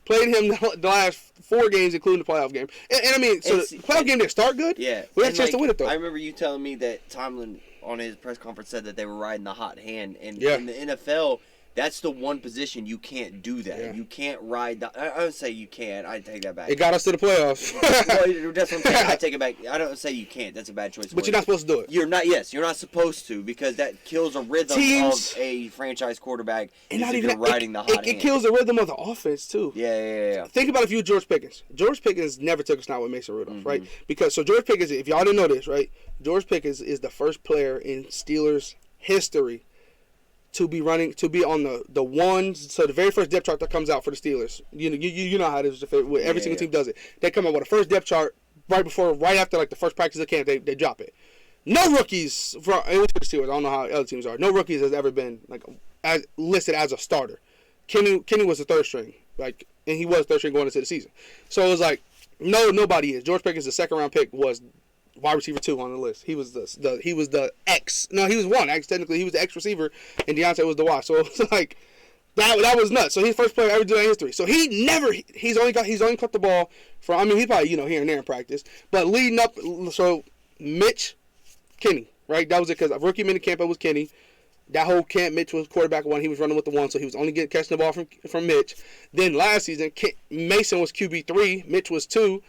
the last 4 games, including the playoff game. And I mean, so the playoff game didn't start good. Yeah. We had a chance to win it, though. I remember you telling me that Tomlin, on his press conference, said that they were riding the hot hand. And in the NFL, that's the one position you can't do that. Yeah. You can't ride the... I don't say you can't. I take that back. It got us to the playoffs. Well, that's what I'm saying. I take it back. I don't say you can't. That's a bad choice. But you're not supposed to do it. You're not supposed to, because that kills a rhythm of a franchise quarterback. And not even riding the hot hand. It kills the rhythm of the offense, too. Yeah. Think about if you George Pickens. George Pickens never took a snap with Mason Rudolph, right? Because, so George Pickens, if y'all didn't know this, right? George Pickens is the first player in Steelers history to be on the ones, so the very first depth chart that comes out for the Steelers. You know how it is. Every single team does it. They come out with the first depth chart right after like the first practice of camp. They drop it. No rookies for the Steelers. I don't know how other teams are. No rookies has ever been like listed as a starter. Kenny was the 3rd string, like, and he was 3rd string going into the season. So it was like nobody is. George Pickens, the 2nd round pick, was wide receiver 2 on the list. He was the X. No, he was 1. Technically, he was the X receiver, and Deontay was the Y. So it was like that was nuts. So he's the first player ever to do that in history. So he's only caught the ball from. I mean, he probably here and there in practice, but leading up. So Mitch, Kenny, right? That was it, because rookie minicamp it was Kenny. That whole camp, Mitch was quarterback 1. He was running with the 1, so he was only catching the ball from Mitch. Then last season, Mason was QB 3, Mitch was 2.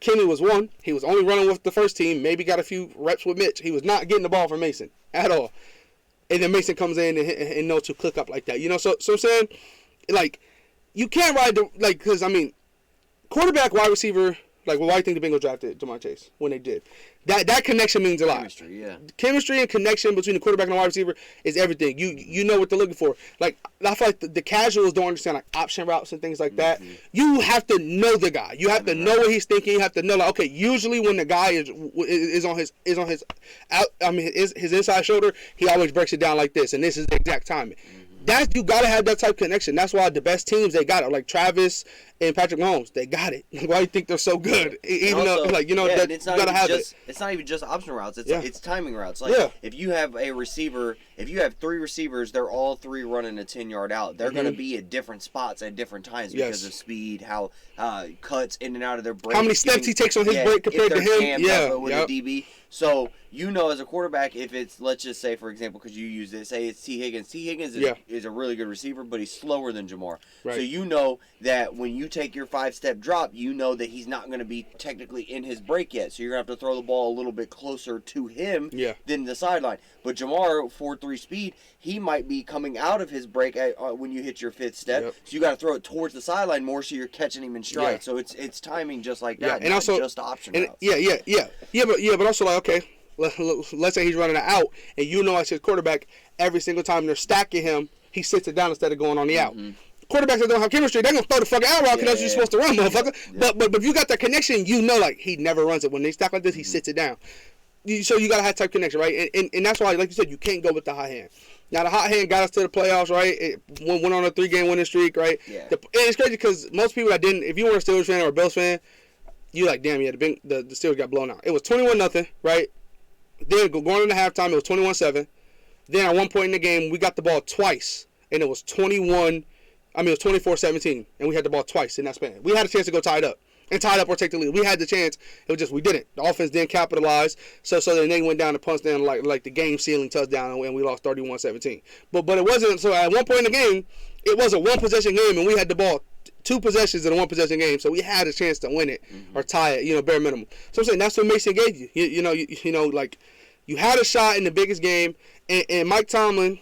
Kenny was 1. He was only running with the first team. Maybe got a few reps with Mitch. He was not getting the ball from Mason at all. And then Mason comes in and knows to click up like that. You know, so I'm saying, like, you can't ride because I mean, quarterback, wide receiver. Like, why do you think the Bengals drafted Jamar Chase when they did? That connection means a lot. Chemistry, yeah. Chemistry and connection between the quarterback and the wide receiver is everything. You know what they're looking for. Like, I feel like the casuals don't understand, like, option routes and things like that. You have to know the guy. You have to know what he's thinking. You have to know, like, okay, usually when the guy is on his inside shoulder, he always breaks it down like this, and this is the exact timing. You gotta have that type of connection. That's why the best teams, they got it. Like Travis and Patrick Mahomes, they got it. Why do you think they're so good? Even also, though, like, you know, you gotta have it. It's not even just option routes. It's timing routes. Like if you have a receiver if you have 3 receivers, they're all 3 running a 10-yard out. They're going to be at different spots at different times because of speed, how cuts in and out of their break. How many steps he takes on his break compared to him. Yeah, with a DB. So, you know, as a quarterback, if it's, let's just say, for example, because you use it, say it's T. Higgins. T. Higgins is a really good receiver, but he's slower than Ja'Marr. Right. So you know that when you take your 5-step drop, you know that he's not going to be technically in his break yet. So you're going to have to throw the ball a little bit closer to him than the sideline. But Ja'Marr, 4.3 speed, he might be coming out of his break when you hit your 5th step. Yep. So you got to throw it towards the sideline more so you're catching him in stride. Yeah. So it's timing just like that, and also just option routes. But also like, okay, let's say he's running it out, and you know as his quarterback, every single time they're stacking him, he sits it down instead of going on the out. Quarterbacks that don't have chemistry, they're going to throw the fucking out route because that's what you're supposed to run, motherfucker. Yeah. But if you got that connection, you know, like, he never runs it. When they stack like this, he sits it down. So you got to have type connection, right? And that's why, like you said, you can't go with the hot hand. Now, the hot hand got us to the playoffs, right? It went on a 3-game winning streak, right? Yeah. And it's crazy because most people that didn't, if you weren't a Steelers fan or a Bills fan, you like, damn, the Steelers got blown out. It was 21-0, right? Then going into halftime, it was 21-7. Then at one point in the game, we got the ball twice, and it was 24-17, and we had the ball twice in that span. We had a chance to go tie it up or take the lead. We had the chance. It was just we didn't. The offense didn't capitalize. So then they went down to punch down like the game sealing touchdown, and we lost 31-17. But it wasn't. So at one point in the game, it was a 1-possession game, and we had the ball 2 possessions in a 1-possession game. So we had a chance to win it or tie it. Bare minimum. So I'm saying that's what Mason gave you. You know, like you had a shot in the biggest game, and Mike Tomlin.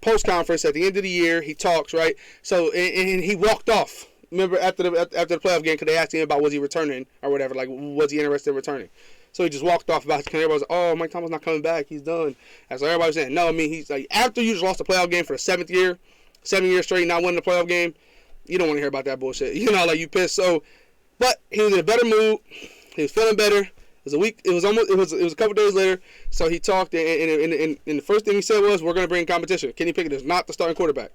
Post conference at the end of the year, he talks, right? So and he walked off. Remember after the playoff game, because they asked him about was he returning or whatever, like was he interested in returning? So he just walked off about it. Everybody was like, oh, Mike Tomlin's not coming back, he's done. And so everybody was saying, no, I mean he's like after you just lost the playoff game for the 7th year, 7 years straight, not winning the playoff game, you don't want to hear about that bullshit. Like you pissed. So, but he was in a better mood. He was feeling better. It was a week. It was a couple days later. So he talked, and the first thing he said was, "We're going to bring competition. Kenny Pickett is not the starting quarterback."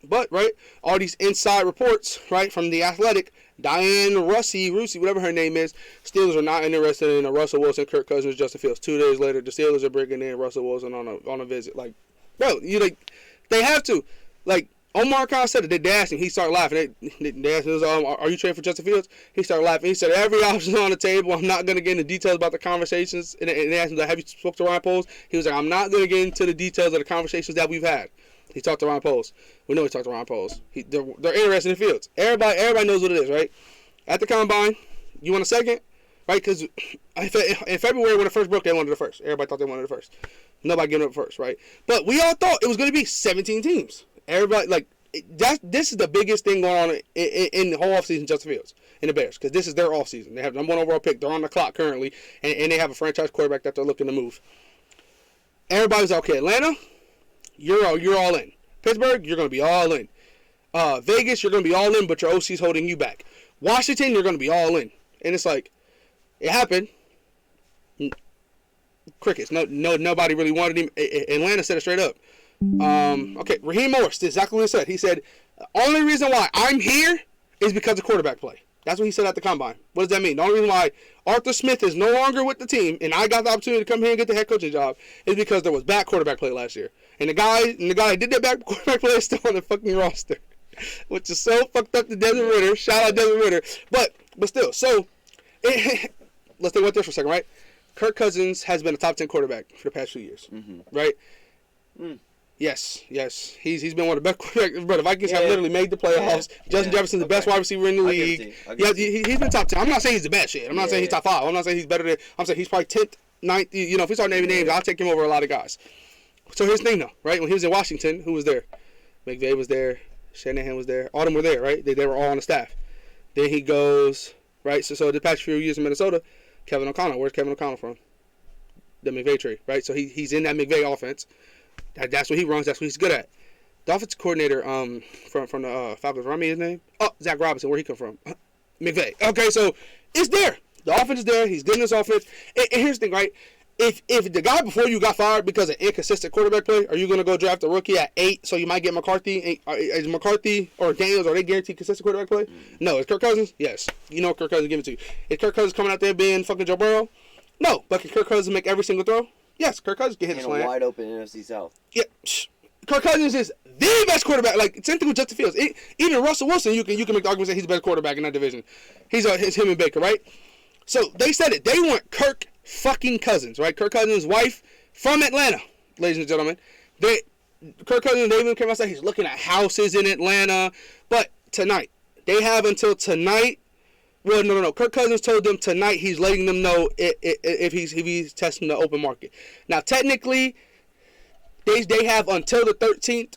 But right, all these inside reports, right, from the Athletic, Diane Russey, whatever her name is, Steelers are not interested in a Russell Wilson, Kirk Cousins, Justin Fields. 2 days later, the Steelers are bringing in Russell Wilson on a visit. Like, bro, they have to, like. Omar Khan said it. They asked him. He started laughing. They asked him, are you trading for Justin Fields? He started laughing. He said, every option is on the table. I'm not going to get into details about the conversations. And they asked him, have you spoke to Ryan Poles? He was like, I'm not going to get into the details of the conversations that we've had. He talked to Ryan Poles. We know he talked to Ryan Poles. They're interested in Fields. Everybody knows what it is, right? At the Combine, you want a second? Right? Because in February when it first broke, they wanted the first. Everybody thought they wanted the first. Nobody gave up first, right? But we all thought it was going to be 17 teams. Everybody, like, this is the biggest thing going on in the whole offseason, Justin Fields and the Bears, because this is their offseason. They have the #1 overall pick. They're on the clock currently, and they have a franchise quarterback that they're looking to move. Everybody's like, okay, Atlanta, you're all in. Pittsburgh, you're going to be all in. Vegas, you're going to be all in, but your OC's holding you back. Washington, you're going to be all in. And it's like, it happened. Crickets. Nobody really wanted him. Atlanta said it straight up. Okay, Raheem Morris did exactly what he said. He said, the only reason why I'm here is because of quarterback play. That's what he said at the Combine. What does that mean? The only reason why Arthur Smith is no longer with the team and I got the opportunity to come here and get the head coaching job is because there was bad quarterback play last year. And the guy that did that bad quarterback play is still on the fucking roster. Which is so fucked up to Desmond Ridder. Shout out Desmond Ridder. But still, so let's think about this for a second, right? Kirk Cousins has been a top 10 quarterback for the past few years. Right? Yes. He's been one of the best quarterbacks. Bro, the Vikings have literally made the playoffs. Justin Jefferson's the best wide receiver in the league. He's been top 10. I'm not saying he's the best shit. I'm not saying he's top 5. I'm not saying he's better than. I'm saying he's probably 10th, 9th. If we start naming names, I'll take him over a lot of guys. So here's the thing, though, right? When he was in Washington, who was there? McVay was there. Shanahan was there. All of them were there, right? They were all on the staff. Then he goes, right? So the past few years in Minnesota, Kevin O'Connell. Where's Kevin O'Connell from? The McVay tree, right? So he's in that McVay offense. That's what he runs. That's what he's good at. The offensive coordinator from the Falcons, remind me his name? Oh, Zach Robinson. Where'd he come from? McVay. Okay, so it's there. The offense is there. He's good in this offense. And here's the thing, right? If the guy before you got fired because of inconsistent quarterback play, are you going to go draft a rookie at 8 so you might get McCarthy? Is McCarthy or Daniels, are they guaranteed consistent quarterback play? No. Is Kirk Cousins? Yes. You know Kirk Cousins giving it to you. Is Kirk Cousins coming out there being fucking Joe Burrow? No. But can Kirk Cousins make every single throw? Yes, Kirk Cousins can hit a in slant. a wide open NFC South. Yeah, Kirk Cousins is the best quarterback. Like, same thing with Justin Fields. Even Russell Wilson, you can make the argument that he's the best quarterback in that division. He's him and Baker, right? So they said it. They want Kirk fucking Cousins, right? Kirk Cousins' wife from Atlanta, ladies and gentlemen. Kirk Cousins, they even came out and said he's looking at houses in Atlanta. But tonight, they have until tonight. Well, no. Kirk Cousins told them tonight he's letting them know if he's testing the open market. Now, technically, they have until the 13th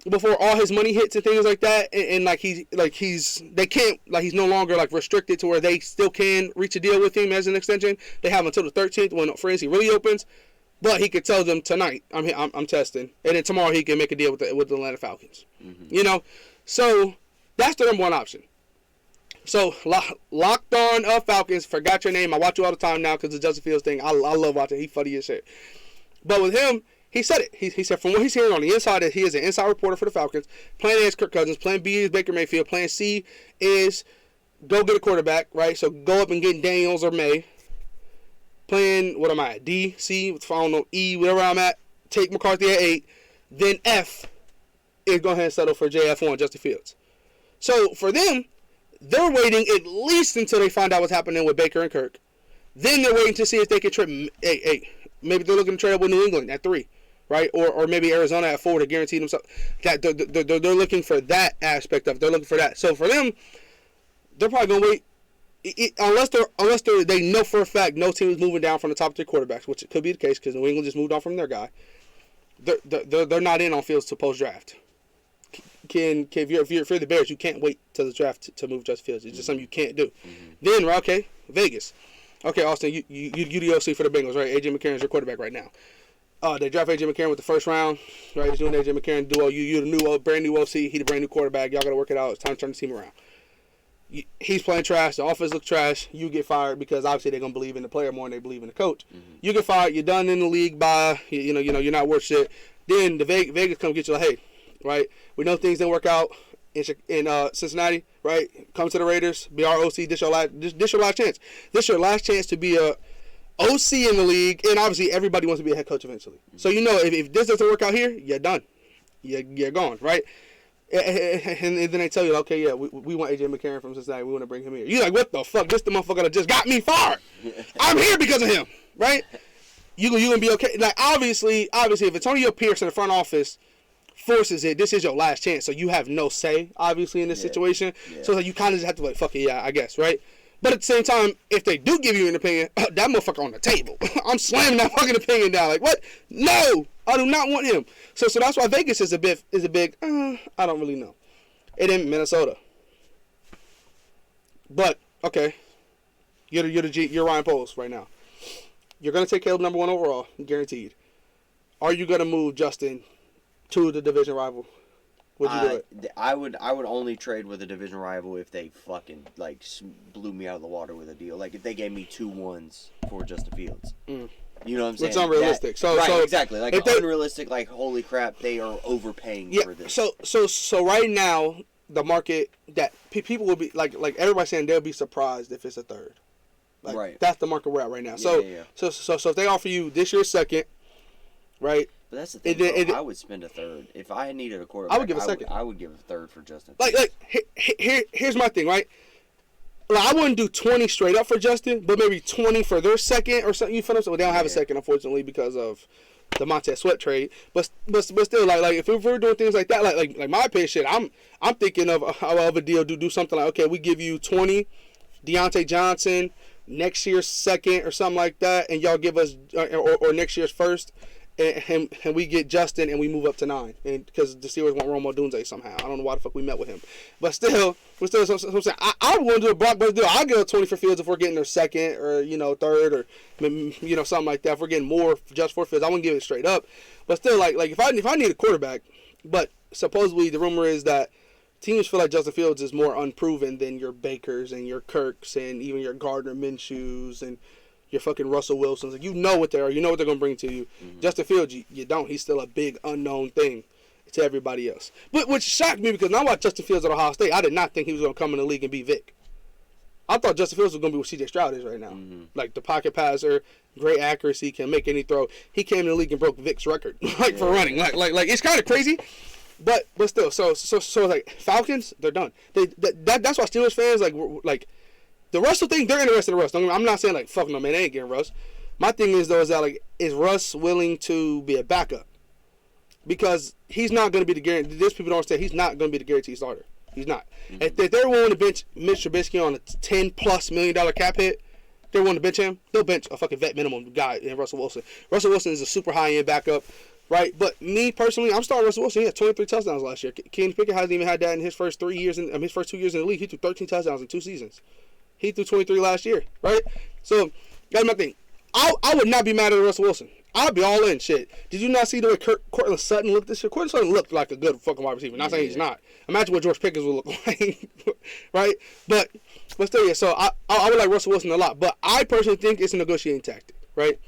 before all his money hits and things like that, and he's no longer like restricted to where they still can reach a deal with him as an extension. They have until the 13th when free agency really opens. But he could tell them tonight, I'm testing, and then tomorrow he can make a deal with the Atlanta Falcons. Mm-hmm. You know, so that's the number one option. So Locked On Falcons, forgot your name. I watch you all the time now because the Justin Fields thing. I love watching. He funny as shit. But with him, he said it. He said from what he's hearing on the inside that he is an inside reporter for the Falcons. Plan A is Kirk Cousins. Plan B is Baker Mayfield. Plan C is go get a quarterback, right? So go up and get Daniels or May. Plan, what am I at? D, C, I don't know, E, whatever I'm at. Take McCarthy at 8. Then F is go ahead and settle for JF1, Justin Fields. So for them, they're waiting at least until they find out what's happening with Baker and Kirk. Then they're waiting to see if they can trade. Maybe they're looking to trade up with New England at 3, right? Or maybe Arizona at 4 to guarantee themselves. That they're looking for that aspect of it. They're looking for that. So for them, they're probably gonna wait. Unless they know for a fact no team is moving down from the top 3 quarterbacks, which it could be the case because New England just moved on from their guy. They're not in on Fields to post draft. If you're the Bears, you can't wait till the draft to move Justin Fields. It's just something you can't do. Mm-hmm. Then okay, Vegas. Okay, Austin, you the OC for the Bengals, right? AJ McCarron's your quarterback right now. They draft AJ McCarron with the first round, right? He's doing AJ McCarron duo. You the brand new OC. He the brand new quarterback. Y'all got to work it out. It's time to turn the team around. He's playing trash. The offense looks trash. You get fired because obviously they're gonna believe in the player more than they believe in the coach. Mm-hmm. You get fired. You're done in the league by you're not worth shit. Then the Vegas come get you like, hey, right? We know things didn't work out in Cincinnati, right? Come to the Raiders. Be our OC. This your last chance. This your last chance to be a OC in the league, and obviously everybody wants to be a head coach eventually. Mm-hmm. So if this doesn't work out here, you're done. You're gone, right? And then they tell you, okay, yeah, we want AJ McCarron from Cincinnati. We want to bring him here. You're like, what the fuck? This the motherfucker that just got me fired. I'm here because of him, right? You gonna be okay? Like obviously, if Antonio Pierce in the front office forces it, this is your last chance. So you have no say, obviously, in this situation. Yeah. So you kind of just have to like, fuck it, yeah, I guess, right? But at the same time, if they do give you an opinion, that motherfucker on the table. I'm slamming that fucking opinion down. Like, what? No, I do not want him. So that's why Vegas is a big. I don't really know. It in Minnesota. But okay, you're Ryan Poles right now. You're gonna take Caleb number 1 overall, guaranteed. Are you gonna move Justin to the division rival? Would you do it? I would only trade with a division rival if they fucking like blew me out of the water with a deal. Like if they gave me 2 1s for Justin Fields. Mm. You know what I'm saying? It's unrealistic. Right, exactly. Like unrealistic. Like holy crap, they are overpaying for this. So right now the market that people will be like everybody's saying they'll be surprised if it's a third. Like, right. That's the market we're at right now. So if they offer you this year's second, right? But that's the thing. I would spend a third if I needed a quarterback. I would give a second. I would give a third for Justin. Here's my thing, right? Like, I wouldn't do 20 straight up for Justin, but maybe 20 for their second or something. You feel me? So they don't have a second, unfortunately, because of the Montez Sweat trade. But still, like if we're doing things like that, like my opinion, shit, I'm thinking of a deal. Do something like, okay, we give you 20, Deontay Johnson, next year's second or something like that, and y'all give us or next year's first. And we get Justin and we move up to 9, and because the Steelers want Rome Odunze somehow. I don't know why the fuck we met with him, but still, I'm saying I want to do a blockbuster deal. I'll get a 20 for Fields if we're getting their second or third or something like that. If we're getting more just for Fields, I wouldn't give it straight up. But still, like if I need a quarterback, but supposedly the rumor is that teams feel like Justin Fields is more unproven than your Bakers and your Kirks and even your Gardner Minshew's and your fucking Russell Wilsons. Like, you know what they are. You know what they're going to bring to you. Mm-hmm. Justin Fields, you don't. He's still a big unknown thing to everybody else. But which shocked me because when I watched Justin Fields at Ohio State, I did not think he was going to come in the league and be Vic. I thought Justin Fields was going to be what C.J. Stroud is right now. Mm-hmm. Like the pocket passer, great accuracy, can make any throw. He came in the league and broke Vic's record for running. Like it's kind of crazy, but still. So like Falcons, they're done. That's why Steelers fans like the Russell thing. They're interested in Russ. I'm not saying like fuck no man, they ain't getting Russ. My thing is though is that like is Russ willing to be a backup? Because he's not going to be the guarantee. These people don't understand. He's not going to be the guaranteed starter. He's not. Mm-hmm. If they're willing to bench Mitch Trubisky on a $10+ million cap hit, they're willing to bench him. They'll bench a fucking vet minimum guy in Russell Wilson. Russell Wilson is a super high end backup, right? But me personally, I'm starting Russell Wilson. He had 23 touchdowns last year. Kenny Pickett hasn't even had that in his first 3 years. His first 2 years in the league, he threw 13 touchdowns in 2 seasons. He threw 23 last year, right? So that's my thing. I would not be mad at Russell Wilson. I'd be all in. Shit. Did you not see the way Courtland Sutton looked this year? Courtland Sutton looked like a good fucking wide receiver. Not saying he's not. Imagine what George Pickens would look like, right? But still, yeah. So I would like Russell Wilson a lot. But I personally think it's a negotiating tactic, right?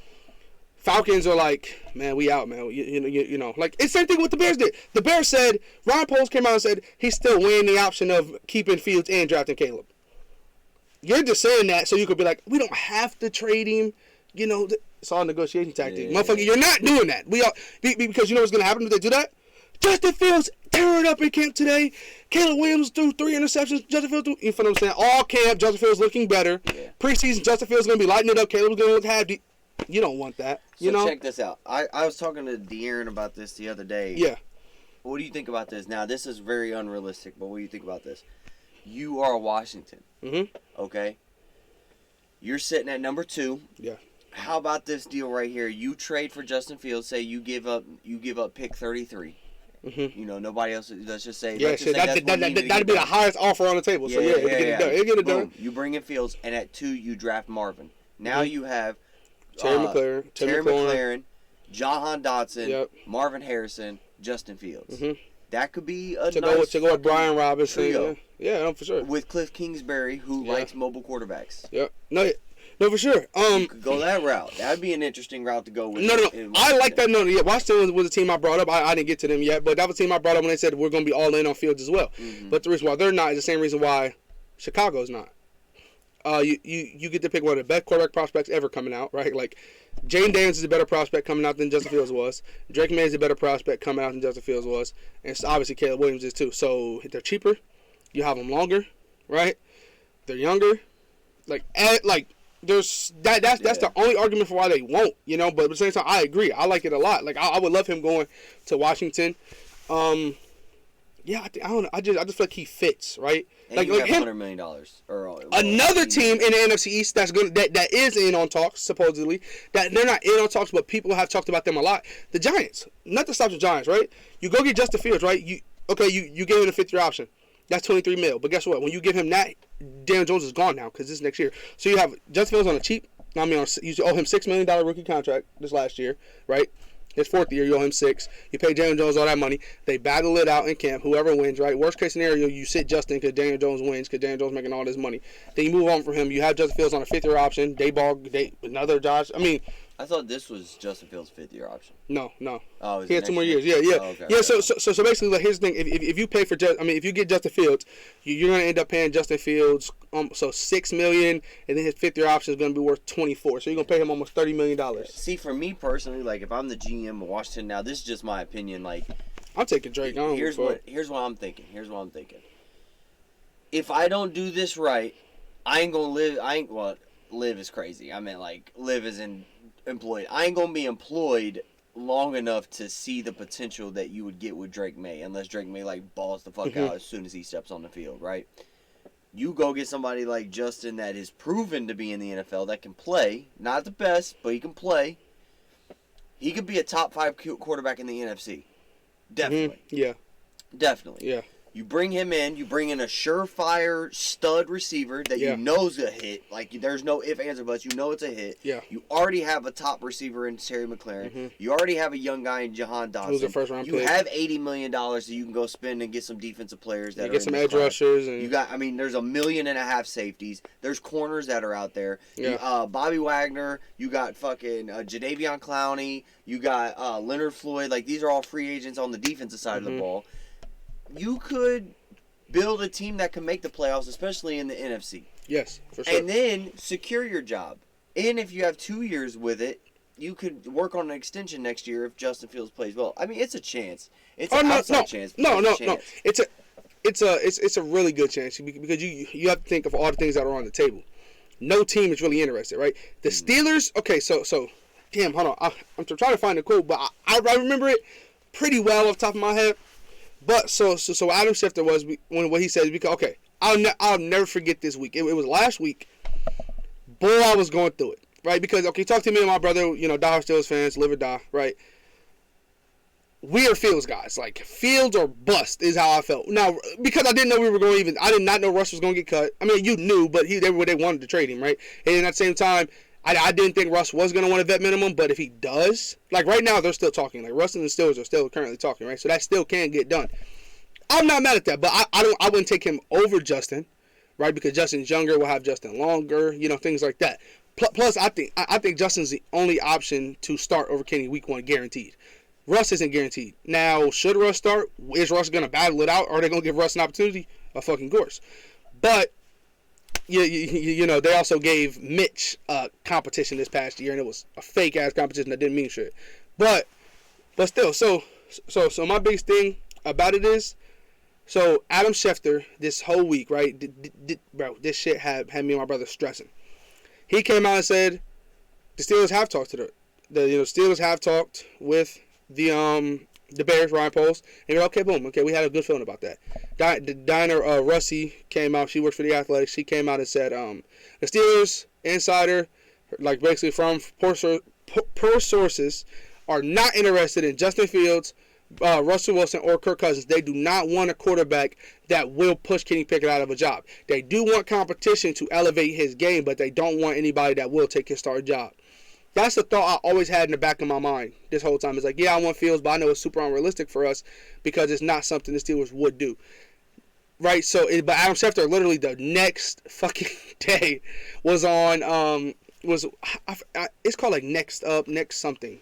Falcons are like, man, we out, man. You know, like it's the same thing what the Bears did. The Bears said, Ryan Poles came out and said he's still weighing the option of keeping Fields and drafting Caleb. You're just saying that so you could be like, we don't have to trade him. You know, it's all negotiation tactic. Yeah. Motherfucker, you're not doing that. Because you know what's going to happen if they do that? Justin Fields tearing up in camp today. Caleb Williams threw 3 interceptions. Justin Fields threw, you know what I'm saying? All camp, Justin Fields looking better. Yeah. Preseason, Justin Fields going to be lighting it up. Caleb's going to look happy. You don't want that. So you know? Check this out. I was talking to De'Aaron about this the other day. Yeah. What do you think about this? Now, this is very unrealistic, but what do you think about this? You are Washington. Mm-hmm. Okay? You're sitting at number 2. Yeah. How about this deal right here? You trade for Justin Fields. Say you give up pick 33. Mm-hmm. You know, nobody else. Let's just say. Yeah, that'd be the highest offer on the table. So yeah, it'll get it done. You bring in Fields, and at 2 you draft Marvin. Now you have Terry McLaurin, Jahan Dotson, Marvin Harrison, Justin Fields. Mm-hmm. That could be a to go with Brian Robinson. Trio. Yeah, no, for sure. With Cliff Kingsbury, who likes mobile quarterbacks. Yep. No, for sure. You could go that route. That'd be an interesting route to go with. No. I like that. No, yeah. Washington was a team I brought up. I didn't get to them yet, but that was a team I brought up when they said we're going to be all in on Fields as well. Mm-hmm. But the reason why they're not is the same reason why Chicago's not. You get to pick one of the best quarterback prospects ever coming out, right? Like, Jane Daniels is a better prospect coming out than Justin Fields was. Drake May is a better prospect coming out than Justin Fields was. And obviously Caleb Williams is too. So they're cheaper. You have them longer, right? They're younger. There's that's the only argument for why they won't, you know. But at the same time, I agree. I like it a lot. Like I would love him going to Washington. Yeah, I don't know. I just feel like he fits, right? And like him, $100 million another team in the NFC East that is in on talks supposedly. That they're not in on talks, but people have talked about them a lot. The Giants, not to stop the Giants, right? You go get Justin Fields, right? You gave him a 5th-year option. That's $23 million. But guess what? When you give him that, Daniel Jones is gone now because this is next year. So you have Justin Fields on a cheap. You owe him $6 million rookie contract this last year, right? His 4th year, you owe him 6. You pay Daniel Jones all that money. They battle it out in camp. Whoever wins, right? Worst case scenario, you sit Justin because Daniel Jones wins because Daniel Jones making all this money. Then you move on from him. You have Justin Fields on a 5th-year option. Another Josh. I thought this was Justin Fields' 5th-year option. No. Oh, he had 2 more years. Yeah. Oh, okay. Yeah. So basically, like, here's the thing: if you pay for if you get Justin Fields, you're gonna end up paying Justin Fields so $6 million, and then his 5th-year option is gonna be worth $24. So you're gonna pay him almost $30 million. See, for me personally, like if I'm the GM of Washington, now this is just my opinion. Like, I'm taking Drake. Here's what I'm thinking. If I don't do this right, I ain't gonna live. Live is crazy. I mean, like, live is employed. I ain't gonna be employed long enough to see the potential that you would get with Drake May, unless Drake May like balls the fuck out as soon as he steps on the field, right? You go get somebody like Justin that is proven to be in the NFL that can play, not the best, but he can play. He could be a top 5 quarterback in the NFC. Definitely. Yeah. Definitely. Yeah. You bring him in. You bring in a surefire stud receiver that you know's a hit. Like, there's no ifs, ands, or buts. You know it's a hit. Yeah. You already have a top receiver in Terry McLaurin. Mm-hmm. You already have a young guy in Jahan Dotson. Who's a first-round pick. You have $80 million that you can go spend and get some defensive players that are get some edge rushers. And... You got. I mean, there's 1.5 million safeties. There's corners that are out there. Yeah. Bobby Wagner. You got fucking Jadeveon Clowney. You got Leonard Floyd. Like, these are all free agents on the defensive side of the ball. You could build a team that can make the playoffs, especially in the NFC. Yes, for sure. And then secure your job. And if you have 2 years with it, you could work on an extension next year if Justin Fields plays well. I mean, it's a chance. It's an outside chance. No. It's a really good chance because you have to think of all the things that are on the table. No team is really interested, right? The Steelers. Okay, so damn, hold on. I'm trying to find the quote, but I remember it pretty well off the top of my head. But so Adam Schefter was when what he said because okay, I'll never forget this week. It was last week. Boy, I was going through it, right? Because okay, talk to me and my brother, you know, diehard Steelers fans, live or die, right? We are Fields guys. Like, Fields or bust is how I felt. Now, because I didn't know we were going to even... I did not know Russ was going to get cut. I mean, you knew, but they wanted to trade him, right? And at the same time, I didn't think Russ was going to want a vet minimum, but if he does... Like, right now, they're still talking. Like, Russ and the Steelers are still currently talking, right? So that still can get done. I'm not mad at that, but I wouldn't take him over Justin, right? Because Justin's younger, we'll have Justin longer, you know, things like that. Plus, I think Justin's the only option to start over Kenny week 1, guaranteed. Russ isn't guaranteed. Now, should Russ start? Is Russ going to battle it out? Or are they going to give Russ an opportunity? Of fucking course. But, you know, they also gave Mitch competition this past year, and it was a fake-ass competition that didn't mean shit. But still, so my biggest thing about it is, so Adam Schefter, this whole week, right, bro, this shit had me and my brother stressing. He came out and said the Steelers have talked to the Steelers have talked with the Bears, Ryan Poles, and you're okay, boom, okay, we had a good feeling about that. Dinah Russie came out, she works for the Athletics, she came out and said the Steelers insider, like basically from poor sources, are not interested in Justin Fields, Russell Wilson, or Kirk Cousins. They do not want a quarterback that will push Kenny Pickett out of a job. They do want competition to elevate his game, but they don't want anybody that will take his starting job. That's the thought I always had in the back of my mind this whole time. It's like, yeah, I want Fields, but I know it's super unrealistic for us because it's not something the Steelers would do. Right? So, but Adam Schefter literally the next fucking day was on, it's called like Next Up, Next Something.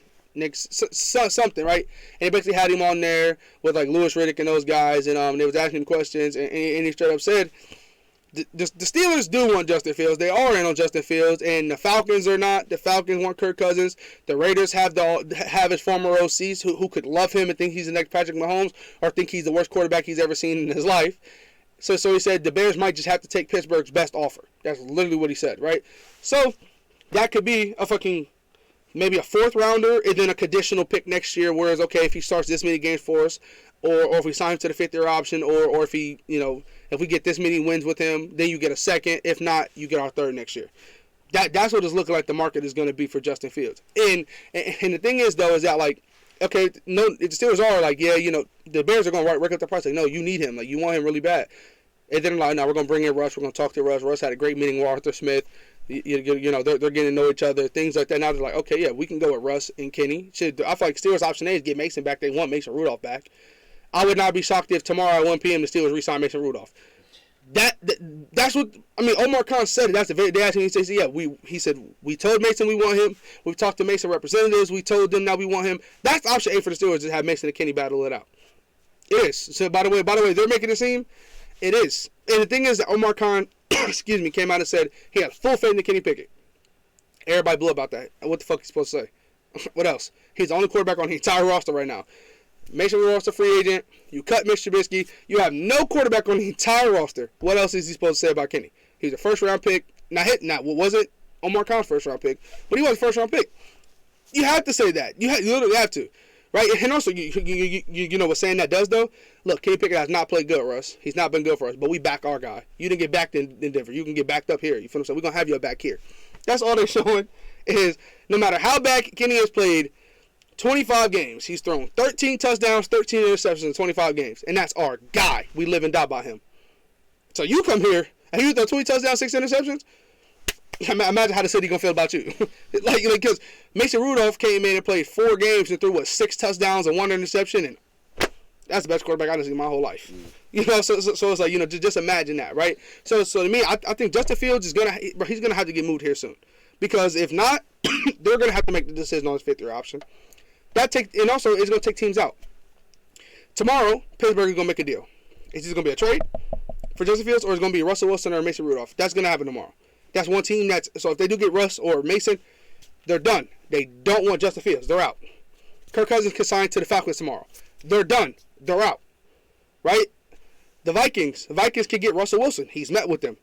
Something, right? And they basically had him on there with like Louis Riddick and those guys, and they was asking him questions, and he straight up said, the Steelers do want Justin Fields. They are in on Justin Fields, and the Falcons are not. The Falcons want Kirk Cousins. The Raiders have his former OCs who could love him and think he's the next Patrick Mahomes, or think he's the worst quarterback he's ever seen in his life. So he said the Bears might just have to take Pittsburgh's best offer. That's literally what he said, right? So that could be a fucking maybe a 4th rounder and then a conditional pick next year. Whereas, okay, if he starts this many games for us, or if we sign him to the 5th-year option, or if he, you know, if we get this many wins with him, then you get a 2nd. If not, you get our 3rd next year. That's what it's looking like the market is going to be for Justin Fields. And the thing is, though, is that, like, okay, no, the Steelers are like, yeah, you know, the Bears are going to work up the price. Like, no, you need him. Like, you want him really bad. And then, like, no, we're going to bring in Russ. We're going to talk to Russ. Russ had a great meeting with Arthur Smith. You know, they're getting to know each other, things like that. Now they're like, okay, yeah, we can go with Russ and Kenny. I feel like Steelers option A is get Mason back. They want Mason Rudolph back. I would not be shocked if tomorrow at 1 p.m. the Steelers re-sign Mason Rudolph. That's what, I mean, Omar Khan said it. That's the very day after he said, yeah, he said, we told Mason we want him. We've talked to Mason representatives. We told them now we want him. That's option A for the Steelers, to have Mason and Kenny battle it out. It is. So, by the way, they're making it seem. It is. And the thing is that Omar Khan, came out and said he had full faith in Kenny Pickett. Everybody blew about that. What the fuck is he supposed to say? What else? He's the only quarterback on the entire roster right now. Mason Rudolph's a free agent. You cut Mitch Trubisky. You have no quarterback on the entire roster. What else is he supposed to say about Kenny? He's a first-round pick. What wasn't Omar Khan's first-round pick, but he was a first-round pick. You have to say that. You literally have to, right? And also, you know what saying that does, though? Look, Kenny Pickett has not played good, Russ. He's not been good for us, but we back our guy. You didn't get backed in Denver. You can get backed up here. You feel what I'm saying? We're going to have you back here. That's all they're showing is no matter how bad Kenny has played, 25 games. He's thrown 13 touchdowns, 13 interceptions in 25 games. And that's our guy. We live and die by him. So you come here and you throw 20 touchdowns, 6 interceptions. Imagine how the city going to feel about you. like, because Mason Rudolph came in and played 4 games and threw, 6 touchdowns and 1 interception. And that's the best quarterback I've seen in my whole life. You know, so it's like, you know, just imagine that, right? So to me, I think Justin Fields he's going to have to get moved here soon. Because if not, they're going to have to make the decision on his 5th-year option. And also, it's going to take teams out. Tomorrow, Pittsburgh is going to make a deal. It's just going to be a trade for Justin Fields, or it's going to be Russell Wilson or Mason Rudolph. That's going to happen tomorrow. That's one team so if they do get Russ or Mason, they're done. They don't want Justin Fields. They're out. Kirk Cousins can sign to the Falcons tomorrow. They're done. They're out. Right? The Vikings can get Russell Wilson. He's met with them.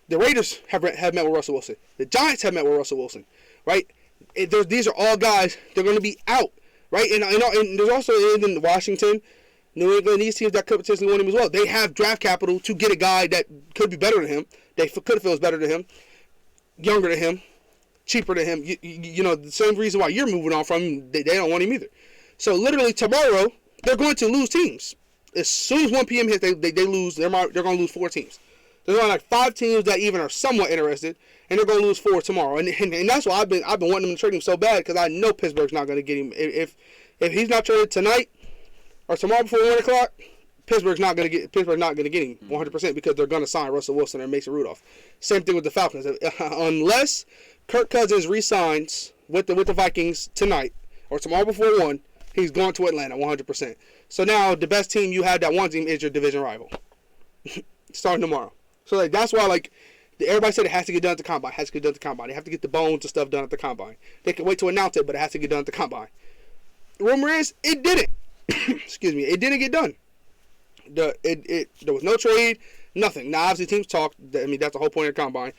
The Raiders have met with Russell Wilson. The Giants have met with Russell Wilson. Right? These are all guys. They're going to be out. Right? And there's also in Washington, New England, these teams that could potentially want him as well. They have draft capital to get a guy that could be better than him. They could feel better than him, younger than him, cheaper than him. You know, the same reason why you're moving on from him, they don't want him either. So literally tomorrow, they're going to lose teams. As soon as 1 p.m. hits, they lose. They're going to lose 4 teams. There's only like 5 teams that even are somewhat interested, and they're going to lose 4 tomorrow. And that's why I've been wanting them to trade him so bad, because I know Pittsburgh's not going to get him. If he's not traded tonight or tomorrow before 1 o'clock, Pittsburgh's not going to get him 100% because they're going to sign Russell Wilson or Mason Rudolph. Same thing with the Falcons. Unless Kirk Cousins re-signs with the Vikings tonight or tomorrow before 1, he's going to Atlanta 100%. So now the best team you have that wants him is your division rival. Starting tomorrow. So like that's why like everybody said it has to get done at the combine. They have to get the bones and stuff done at the combine. They can wait to announce it, but it has to get done at the combine. Rumor is it didn't. Excuse me, it didn't get done. There was no trade, nothing. Now obviously teams talk. I mean that's the whole point of the combine.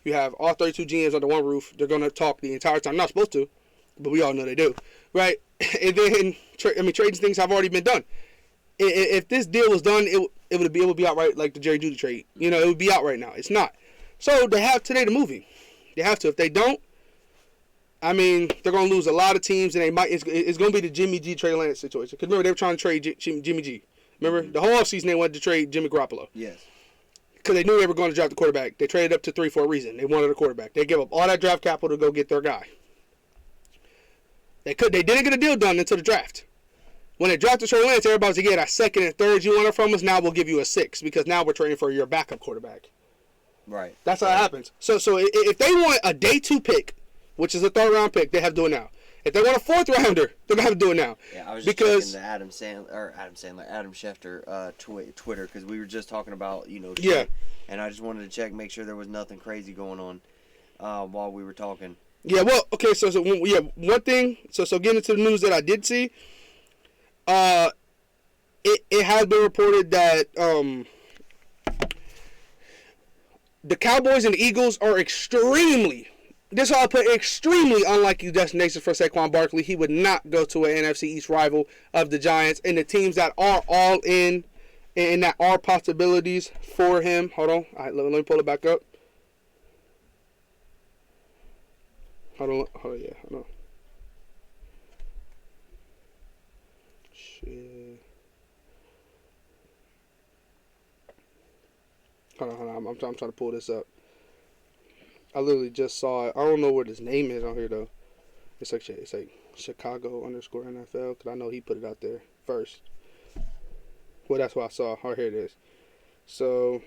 You have all 32 GMs under one roof. They're gonna talk the entire time. Not supposed to, but we all know they do, right? And then trading things have already been done. If this deal was done, it would be out right like the Jerry Jeudy trade. You know, it would be out right now. It's not. So they have today to move him. They have to. If they don't, I mean, they're gonna lose a lot of teams, and they might. It's gonna be the Jimmy G Trey Lance situation. Because remember they were trying to trade Jimmy G. Remember the whole offseason they wanted to trade Jimmy Garoppolo. Yes. Because they knew they were going to draft the quarterback. They traded up to 3 for a reason. They wanted a quarterback. They gave up all that draft capital to go get their guy. They didn't get a deal done until the draft. When they drafted Trey Lance, everybody was like, yeah, that second and third you wanted from us, now we'll give you a 6 because now we're trading for your backup quarterback. Right. That's how it happens. So if they want a day 2 pick, which is a 3rd round pick, they have to do it now. If they want a 4th rounder, they're gonna have to do it now. Yeah, I was just checking the Adam Schefter Twitter because we were just talking about shit, yeah, and I just wanted to check, make sure there was nothing crazy going on while we were talking. Yeah, well, okay, so one thing. So getting into the news that I did see, it has been reported that the Cowboys and the Eagles are extremely. This is how I put extremely unlikely destinations for Saquon Barkley. He would not go to an NFC East rival of the Giants. And the teams that are all in and that are possibilities for him. Hold on. All right, let me pull it back up. Hold on. Shit. Hold on. I'm trying to pull this up. I literally just saw it. I don't know what his name is on here though. It's like Chicago_NFL because I know he put it out there first. Well, that's what I saw. Oh, here it is. So,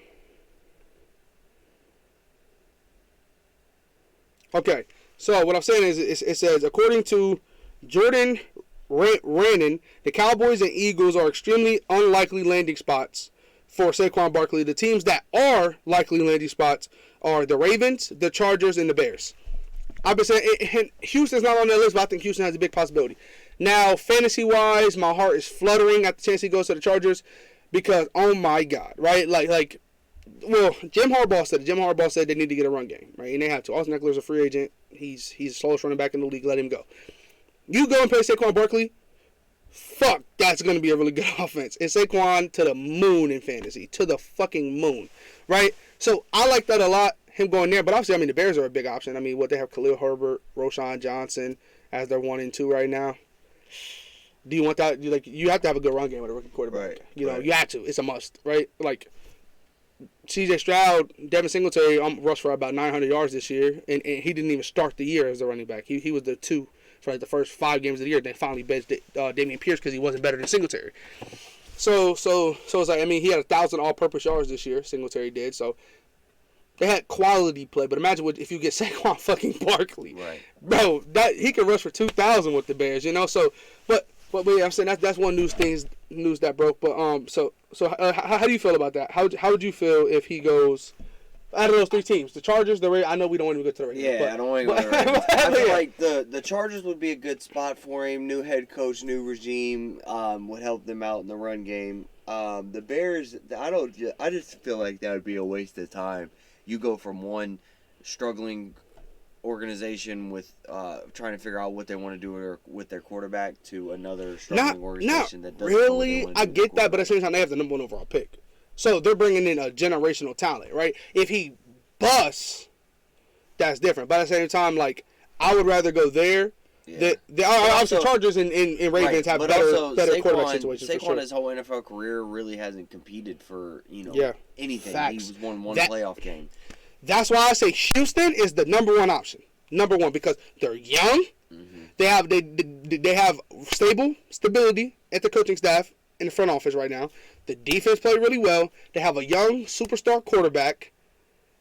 okay. So what I'm saying is, it says according to Jordan Raanan, the Cowboys and Eagles are extremely unlikely landing spots for Saquon Barkley. The teams that are likely landing spots are the Ravens, the Chargers, and the Bears. I've been saying Houston's not on that list, but I think Houston has a big possibility. Now, fantasy-wise, my heart is fluttering at the chance he goes to the Chargers because, oh my God, right? Well, Jim Harbaugh said they need to get a run game, right? And they have to. Austin Eckler's a free agent. He's the slowest running back in the league. Let him go. You go and play Saquon Barkley, fuck, that's going to be a really good offense. And Saquon to the moon in fantasy. To the fucking moon, right? So, I like that a lot, him going there. But obviously, I mean, the Bears are a big option. I mean, they have Khalil Herbert, Roshan Johnson as their 1 and 2 right now. Do you want that? You have to have a good run game with a rookie quarterback. Right. You know, you have to. It's a must, right? Like, C.J. Stroud, Devin Singletary rushed for about 900 yards this year, and he didn't even start the year as a running back. He was the 2 for the first 5 games of the year. Then finally benched Dameon Pierce because he wasn't better than Singletary. So it's like, I mean, he had 1,000 all-purpose yards this year. Singletary did. So they had quality play. But imagine if you get Saquon fucking Barkley, right, bro. That he can rush for 2,000 with the Bears, you know. So, but I'm saying that's one of those things news that broke. But so how do you feel about that? How would you feel if he goes out of those three teams? The Chargers, the Ravens. I know we don't want to go to the Ravens. Yeah, I don't want to go to the Ravens. I feel like the Chargers would be a good spot for him. New head coach, new regime would help them out in the run game. The Bears, I just feel like that would be a waste of time. You go from one struggling organization with trying to figure out what they want to do with their quarterback to another struggling organization that doesn't really. know what they want to I do get that, but at the same time, they have the number 1 overall pick, so they're bringing in a generational talent, right? If he busts, that's different. But at the same time, like I would rather go there. Yeah. Obviously, Chargers and Ravens have better quarterback situations. Saquon, for sure. His whole NFL career, really hasn't competed for anything. Facts. He was won one playoff game. That's why I say Houston is the number 1 option. Number 1 because they're young. Mm-hmm. They have stability at the coaching staff in the front office right now. The defense played really well. They have a young superstar quarterback.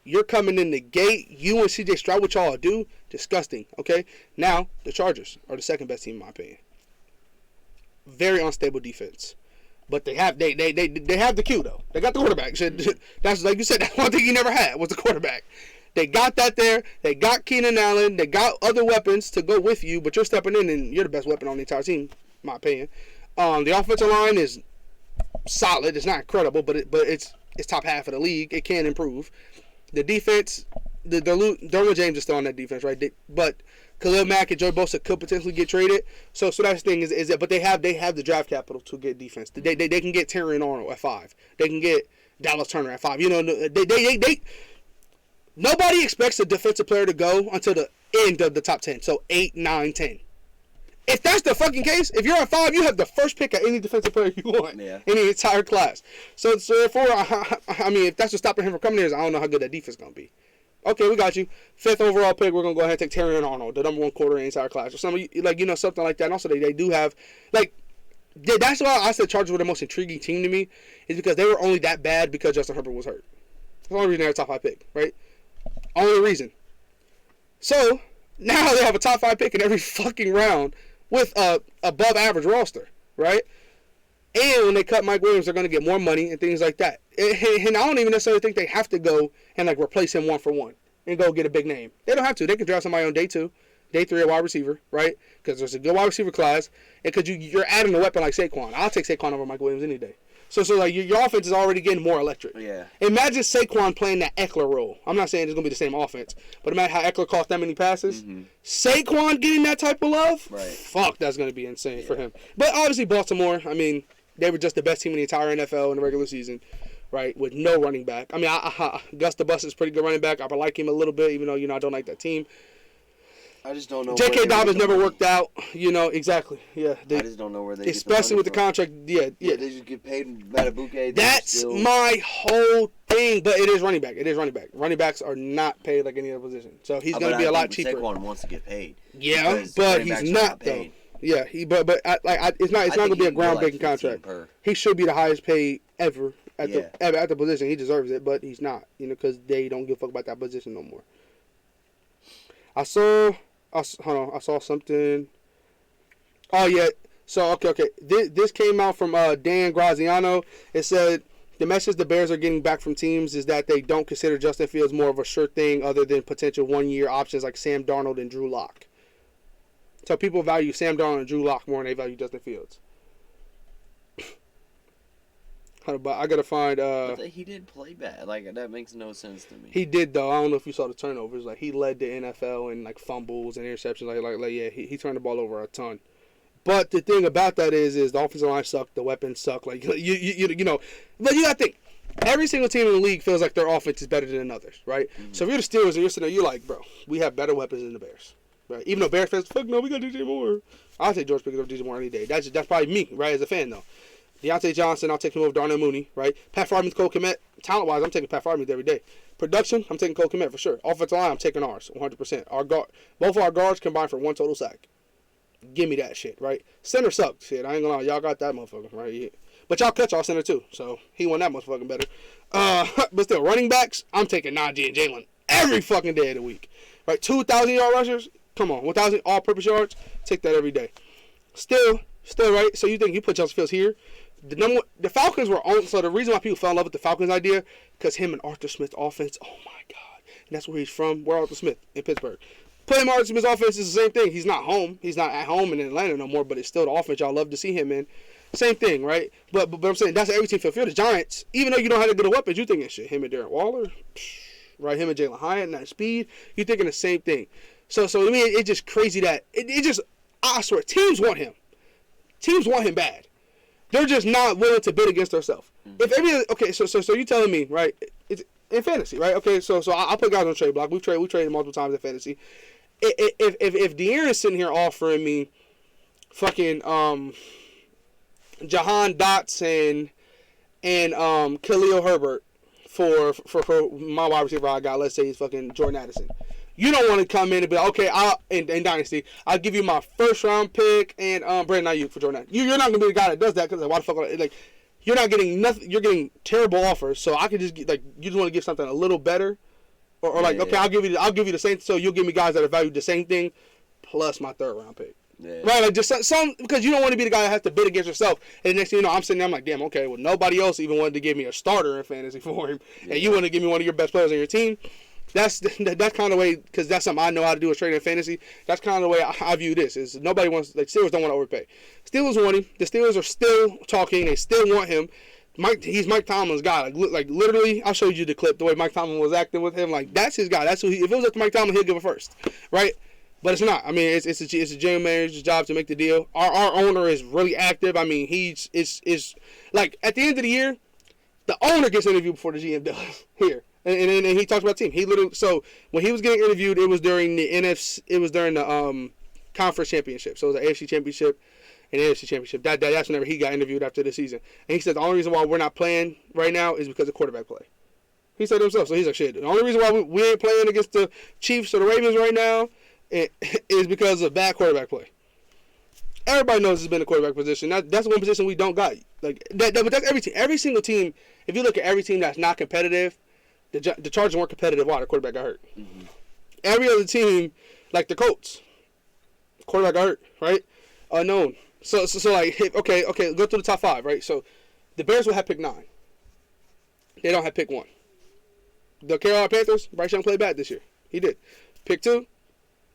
You're coming in the gate. You and CJ Stroud, what y'all do? Disgusting. Okay? Now, the Chargers are the second best team in my opinion. Very unstable defense. But they have the Q though. They got the quarterback. That's like you said, that's one thing he never had was the quarterback. They got that there. They got Keenan Allen. They got other weapons to go with you, but you're stepping in and you're the best weapon on the entire team, in my opinion. The offensive line is solid. It's not incredible, but it's top half of the league. It can improve. The defense, Derwin James is still on that defense, right? But Khalil Mack and Joey Bosa could potentially get traded. So that's the thing is that, but they have the draft capital to get defense. They can get Terry Arnold at 5. They can get Dallas Turner at 5. You know, they nobody expects a defensive player to go until the end of the top 10. So 8, 9, 10. If that's the fucking case, if you're at 5, you have the first pick at any defensive player you want in the entire class. So therefore, I mean, if that's what's stopping him from coming here, I don't know how good that defense is going to be. Okay, we got you. 5th overall pick, we're going to go ahead and take Terry Arnold, the number 1 quarter in the entire class. Or something, something like that. And also, they do have, that's why I said Chargers were the most intriguing team to me, is because they were only that bad because Justin Herbert was hurt. That's the only reason they're a top 5 pick, right? Only reason. So, now they have a top 5 pick in every fucking round with a above average roster, right? And when they cut Mike Williams, they're going to get more money and things like that. And I don't even necessarily think they have to go and replace him 1 for 1 and go get a big name. They don't have to. They can draft somebody on day 2, day 3 a wide receiver, right? Because there's a good wide receiver class, and because you're adding a weapon like Saquon. I'll take Saquon over Mike Williams any day. So your offense is already getting more electric. Yeah. Imagine Saquon playing that Eckler role. I'm not saying it's going to be the same offense, but imagine how Eckler caught that many passes. Mm-hmm. Saquon getting that type of love? Right. Fuck, that's going to be insane for him. But obviously Baltimore, I mean, they were just the best team in the entire NFL in the regular season, right, with no running back. I mean, Gus the Bus is a pretty good running back. I like him a little bit, even though, I don't like that team. I just don't know. J.K. Dobbins never worked out, exactly. Yeah, I just don't know where they especially with the contract. Yeah, they just get paid Matabuke. That's my whole thing, but it is running back. It is running back. Running backs are not paid like any other position, so he's going to be a lot cheaper. Saquon wants to get paid. Yeah, but he's not though. Yeah, but it's not going to be a groundbreaking contract. He should be the highest paid ever at the position. He deserves it, but he's not. Because they don't give a fuck about that position no more. I saw something. Oh yeah. So okay. This came out from Dan Graziano. It said the message the Bears are getting back from teams is that they don't consider Justin Fields more of a sure thing other than potential 1-year options like Sam Darnold and Drew Lock. So people value Sam Darnold and Drew Lock more than they value Justin Fields. But I gotta find. But he did play bad. That makes no sense to me. He did though. I don't know if you saw the turnovers. He led the NFL in fumbles and interceptions. He turned the ball over a ton. But the thing about that is the offensive line sucked. The weapons suck. But you gotta think. Every single team in the league feels like their offense is better than others, right? Mm-hmm. So if you're the Steelers and you're sitting there, you're like, bro, we have better weapons than the Bears. Right? Even though Bears fans, fuck no, we got DJ Moore. I'll take George Pickens over DJ Moore any day. That's probably me, right, as a fan, though. Deontay Johnson, I'll take him over Darnell Mooney, right? Pat Freiermuth, Cole Kmet. Talent-wise, I'm taking Pat Freiermuth every day. Production, I'm taking Cole Kmet for sure. Offensive line, I'm taking ours, 100%. Both of our guards combined for 1 total sack. Give me that shit, right? Center sucked. Shit, I ain't gonna lie. Y'all got that motherfucker, right? Yeah. But y'all cut y'all center, too. So, he won that motherfucking better. But still, running backs, I'm taking Najee and Jalen every fucking day of the week. Right? 2,000-yard rushers, come on. 1,000 all-purpose yards, take that every day. Still, right? So you think you put Justin Fields here? the Falcons were on. So the reason why people fell in love with the Falcons idea, because him and Arthur Smith offense. Oh my God, and that's where he's from. Where Arthur Smith in Pittsburgh. Playing Arthur Smith's offense is the same thing. He's not home. He's not at home in Atlanta no more. But it's still the offense y'all love to see him in. Same thing, right? But I'm saying that's every team feel. The Giants, even though you don't have the good weapons, you thinking shit. Him and Darren Waller, right? Him and Jalen Hyatt and that speed. You thinking the same thing. So I mean, it's just crazy that it just. I swear, teams want him. Teams want him bad. They're just not willing to bid against themselves. So you telling me, right? It's in fantasy, right? Okay, so I'll put guys on the trade block. We've traded multiple times in fantasy. If De'Aaron is sitting here offering me fucking Jahan Dotson and Khalil Herbert for my wide receiver I got, let's say he's fucking Jordan Addison. You don't want to come in and be like, okay, in Dynasty, I'll give you my first round pick and Brandon Ayuk for Jordan. You're not gonna be the guy that does that because why the fuck? Like, you're not getting nothing. You're getting terrible offers. So I could just get, like, you just want to give something a little better, or like, okay, I'll give you the same. So you'll give me guys that are valued the same thing, plus my third round pick. Yeah. Right, like just some because you don't want to be the guy that has to bid against yourself. And the next thing you know, I'm sitting there, I'm like, damn, okay, well nobody else even wanted to give me a starter in fantasy for him, and you want to give me one of your best players on your team. That's kind of the way, because that's something I know how to do is trading in fantasy. That's kind of the way I view this. Is nobody wants, like, Steelers don't want to overpay. Steelers want him. The Steelers are still talking. They still want him. He's Mike Tomlin's guy. Like literally, I showed you the clip, the way Mike Tomlin was acting with him. Like, that's his guy. That's who if it was up to Mike Tomlin, he'll give it first, right? But it's not. I mean, it's a general manager's job to make the deal. Our owner is really active. I mean, he's like, at the end of the year, the owner gets interviewed before the GM does here. And he talks about the team. He literally, so when he was getting interviewed, it was during the conference championship. So it was the AFC championship and the NFC championship. That's whenever he got interviewed after the season. And he said the only reason why we're not playing right now is because of quarterback play. He said it himself. So he's like, shit, the only reason why we ain't playing against the Chiefs or the Ravens right now is because of bad quarterback play. Everybody knows it's been a quarterback position. That's one position we don't got. Like but that's every team. Every single team. If you look at every team that's not competitive. The Chargers weren't competitive while the quarterback got hurt. Mm-hmm. Every other team, like the Colts, quarterback got hurt, right? Unknown. So like, okay, go through the top 5, right? So the Bears will have pick 9. They don't have pick 1. The Carolina Panthers, Bryce Young played bad this year. He did. Pick 2,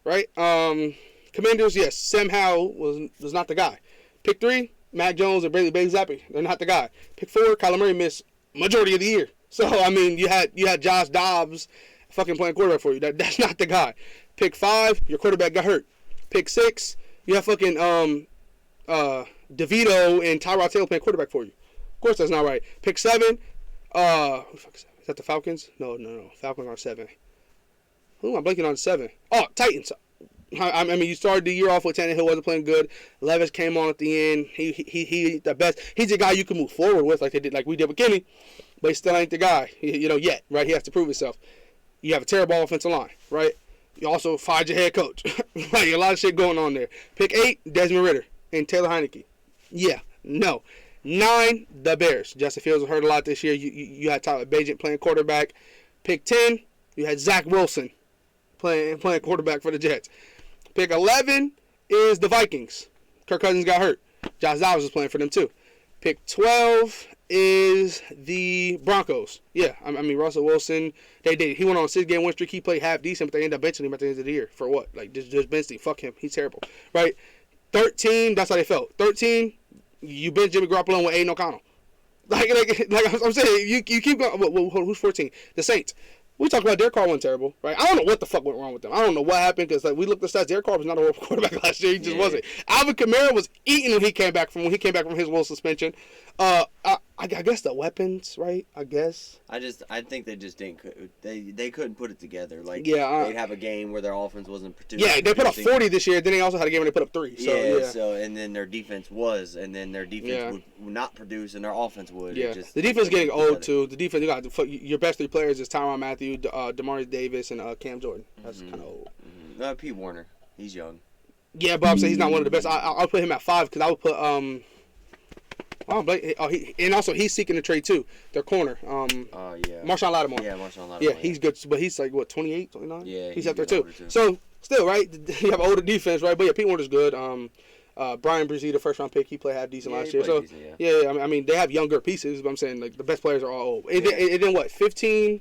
right? Commanders, yes, Sam Howell was not the guy. Pick 3, Mac Jones and Bailey Zappi. They're not the guy. Pick 4, Kyler Murray missed majority of the year. So, I mean, you had Josh Dobbs fucking playing quarterback for you. That's not the guy. Pick 5, your quarterback got hurt. Pick 6, you have fucking DeVito and Tyrod Taylor playing quarterback for you. Of course, that's not right. Pick 7, who the fuck is that? Is that the Falcons? No. Falcons are 7. Who am I blanking on 7? Oh, Titans. I mean, you started the year off with Tannehill wasn't playing good. Levis came on at the end. He the best. He's the guy you can move forward with, like we did with Kenny. But he still ain't the guy, yet, right? He has to prove himself. You have a terrible offensive line, right? You also fired your head coach. Like, a lot of shit going on there. Pick 8, Desmond Ridder and Taylor Heineke. Yeah, no. 9, the Bears. Justin Fields was hurt a lot this year. You had Tyler Bagent playing quarterback. Pick 10, you had Zach Wilson playing quarterback for the Jets. Pick 11 is the Vikings. Kirk Cousins got hurt. Josh Dobbs was playing for them too. Pick 12 is the Broncos. Yeah, I mean, Russell Wilson, he went on a 6-game win streak. He played half decent, but they ended up benching him at the end of the year. For what? Like, just bench him. Fuck him. He's terrible. Right? 13, that's how they felt. 13, you bench Jimmy Garoppolo with Aiden O'Connell. Like I'm saying, you keep going. Well, who's 14? The Saints. We talked about Derek Carr wasn't terrible, right? I don't know what the fuck went wrong with them. I don't know what happened because we looked at the stats. Derek Carr was not a horrible quarterback last year. He just wasn't. Alvin Kamara was eating when he came back from his World suspension. I guess the weapons, right? I guess. I think they just didn't. They couldn't put it together. Like, they'd have a game where their offense wasn't producing. Yeah, they put up 40 this year. Then they also had a game where they put up 3. So, So and then their defense would not produce, and their offense would. Yeah, the defense is getting old too. The defense, you got your best 3 players is Tyrann Mathieu, Demario Davis, and Cam Jordan. That's kind of old. Pete Warner, he's young. Yeah, but I'm saying he's not one of the best. I'll put him at 5 because I would put and also he's seeking a trade too. Their corner, Marshawn Lattimore. Yeah, Marshawn Lattimore. Yeah, he's good, but he's like what 28, 29. Yeah, he's up there too. So still, right? You have older defense, right? But yeah, Pete Warner's good. Brian Brzee, first round pick, he played half decent last year. So decent, yeah, I mean they have younger pieces, but I'm saying like the best players are all old. And then what? 15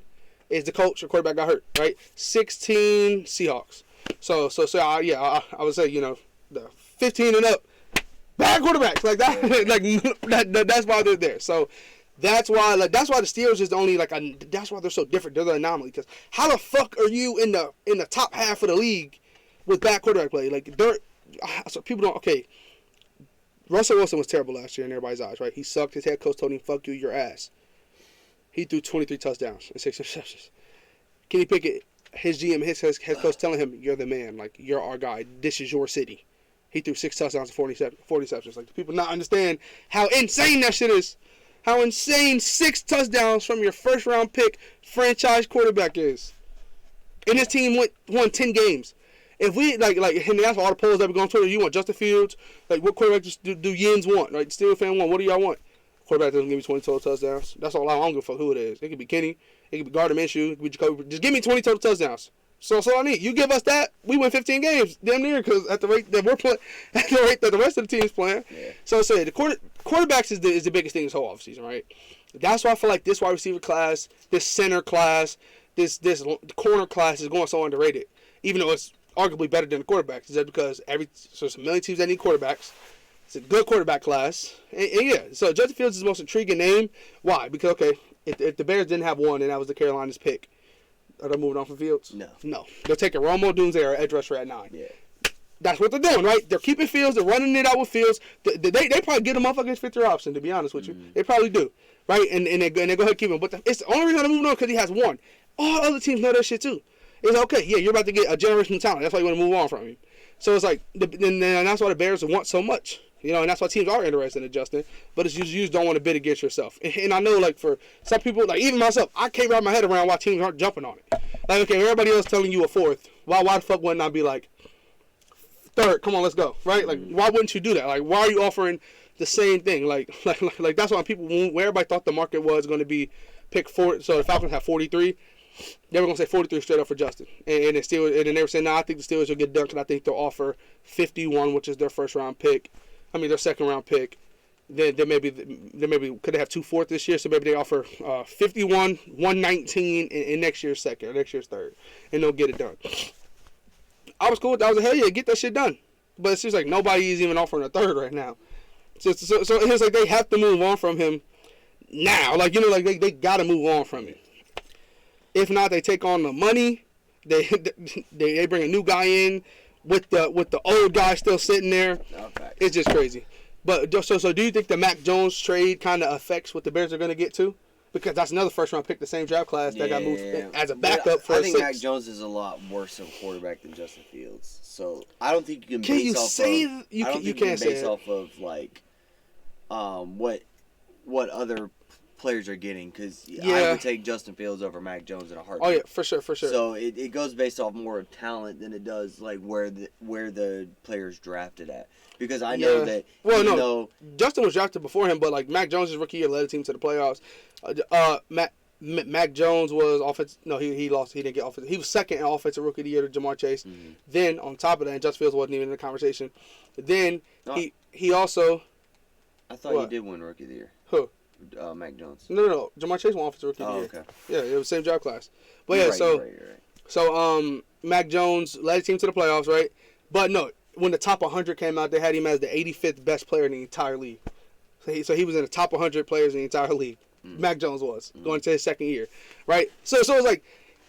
is the coach or quarterback got hurt, right? 16 Seahawks. So I would say the 15 and up bad quarterbacks like that. That's why they're there. So. That's why the Steelers is the only that's why they're so different. They're the anomaly because how the fuck are you in the top half of the league with bad quarterback play? Like so people don't. Okay, Russell Wilson was terrible last year in everybody's eyes, right? He sucked. His head coach told him, "Fuck you, your ass." He threw 23 touchdowns and 6 interceptions. Kenny Pickett, his GM, his head coach telling him, "You're the man. Like you're our guy. This is your city." He threw 6 touchdowns and 40 interceptions. Like people not understand how insane that shit is. How insane 6 touchdowns from your first round pick franchise quarterback is. And his team won 10 games. If we and that's all the polls that we go on Twitter. You want Justin Fields? Like what quarterback do Yins want? Like Steelers fan want? What do y'all want? Quarterback doesn't give me 20 total touchdowns. That's all I don't give a fuck who it is. It could be Kenny. It could be Gardner Minshew. It could be Jacoby. Just give me 20 total touchdowns. So that's all I need. You give us that, we win 15 games, damn near, because at the rate that we're playing, at the rate that the rest of the team's playing. Yeah. So I say the quarterbacks is the biggest thing this whole offseason, right? That's why I feel like this wide receiver class, this center class, this corner class is going so underrated, even though it's arguably better than the quarterbacks. Is that because there's a million teams that need quarterbacks. It's a good quarterback class, and yeah. So Justin Fields is the most intriguing name. Why? Because if the Bears didn't have one, and that was the Carolinas pick. Are they moving on from Fields? No. They're taking Romo Dunze, our edge rusher, at 9. Yeah. That's what they're doing, right? They're keeping Fields. They're running it out with Fields. They probably get a motherfucker's fifth-year option, to be honest with you. They probably do, right? And they go ahead and keep him. But it's the only reason they're moving on because he has one. All other teams know that shit, too. It's okay. Yeah, you're about to get a generational talent. That's why you want to move on from him. So it's like, and that's why the Bears want so much. And that's why teams are interested in adjusting. But it's you just don't want to bid against yourself. And I know, like, for some people, like, even myself, I can't wrap my head around why teams aren't jumping on it. Like, okay, everybody else telling you a fourth. Why the fuck wouldn't I be like, third, come on, let's go, right? Like, why wouldn't you do that? Like, why are you offering the same thing? Like that's why people, where everybody thought the market was going to be pick 4, so the Falcons have 43. They were going to say 43 straight up for Justin. And then they were saying, I think the Steelers will get done because I think they'll offer 51, which is their first-round pick. Their second-round pick. Then maybe could they have 2 fourths this year? So maybe they offer 51, 119 in next year's second or next year's third, and they'll get it done. I was cool with that. I was like, hell yeah, get that shit done. But it seems like nobody's even offering a third right now. So it's like they have to move on from him now. Like they got to move on from him. If not, they take on the money. They bring a new guy in with the old guy still sitting there. Okay. It's just crazy. But so do you think the Mac Jones trade kind of affects what the Bears are going to get to? Because that's another first-round pick, the same draft class that got moved as a backup for a 6. I think Mac Jones is a lot worse of a quarterback than Justin Fields. So I don't think you can base off of like what other players are getting, because I would take Justin Fields over Mac Jones in a heartbeat. Oh yeah, for sure. So it goes based off more of talent than it does like where the player's drafted at. Because I know that Justin was drafted before him, but like Mac Jones' rookie year led the team to the playoffs. Mac Jones was offense. No, he lost. He didn't get offensive. He was second in offensive rookie of the year to Jamar Chase. Mm-hmm. Then on top of that, Justin Fields wasn't even in the conversation. Then he also. I thought he did win rookie of the year. Who? Mac Jones. No. Jamar Chase won offensive rookie of the year. Okay. Yeah, it was the same draft class. But you're right. So Mac Jones led the team to the playoffs, right? But no. When the top 100 came out, they had him as the 85th best player in the entire league. So he was in the top 100 players in the entire league. Mac Jones was going to his second year, right? So it's like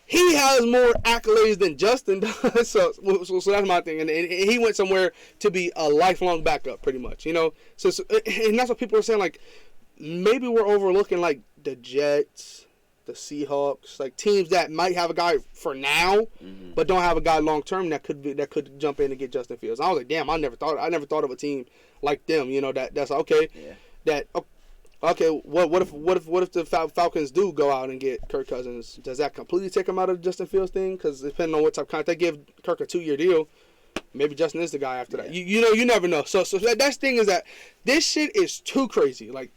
he has more accolades than Justin does. So that's my thing. And he went somewhere to be a lifelong backup, pretty much. So and that's what people are saying. Like maybe we're overlooking like the Jets, the Seahawks, like teams that might have a guy for now, but don't have a guy long term that could jump in and get Justin Fields. And I was like, damn, I never thought of a team like them. That's okay. Yeah. What if the Falcons do go out and get Kirk Cousins? Does that completely take him out of the Justin Fields thing? Because depending on what type of contract they give Kirk a 2-year deal, maybe Justin is the guy after that. You never know. So that thing is that this shit is too crazy. Like.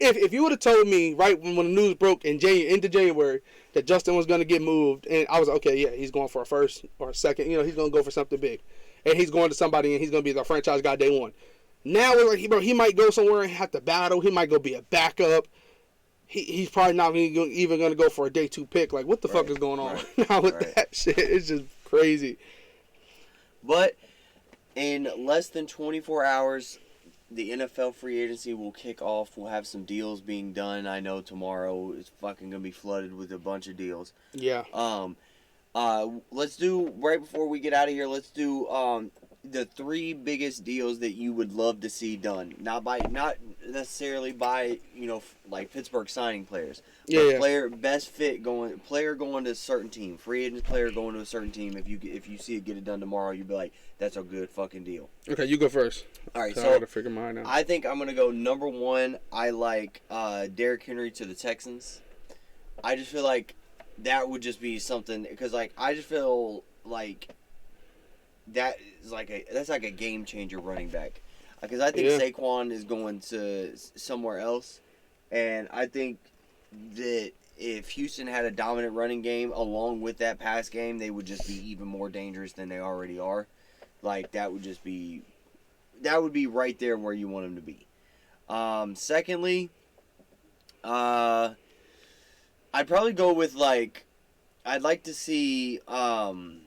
If you would have told me right when the news broke into January that Justin was going to get moved, and I was like, okay, yeah, he's going for a first or a second, he's going to go for something big. and he's going to somebody and he's going to be the franchise guy day one. Now we're like, bro, he might go somewhere and have to battle. He might go be a backup. He's probably not even going to go for a day 2 pick. Like, what the fuck is going on now with that shit? It's just crazy. But in less than 24 hours, the NFL free agency will kick off. We'll have some deals being done. I know tomorrow is fucking going to be flooded with a bunch of deals. Yeah. Let's do, right before we get out of here, let's do the 3 biggest deals that you would love to see done. Not necessarily by, like Pittsburgh signing players. But player best fit player going to a certain team. Free agent player going to a certain team. If you see it get it done tomorrow, you'd be like, that's a good fucking deal. Okay, you go first. All right, so I gotta figure mine out. I think I'm gonna go number 1. I like Derrick Henry to the Texans. I just feel like that would just be something, because I just feel like that's like a game changer running back, because I think Saquon is going to somewhere else, and I think that if Houston had a dominant running game along with that pass game, they would just be even more dangerous than they already are. Like, that would be right there where you want them to be. Secondly, I'd probably go with I'd like to see Kirk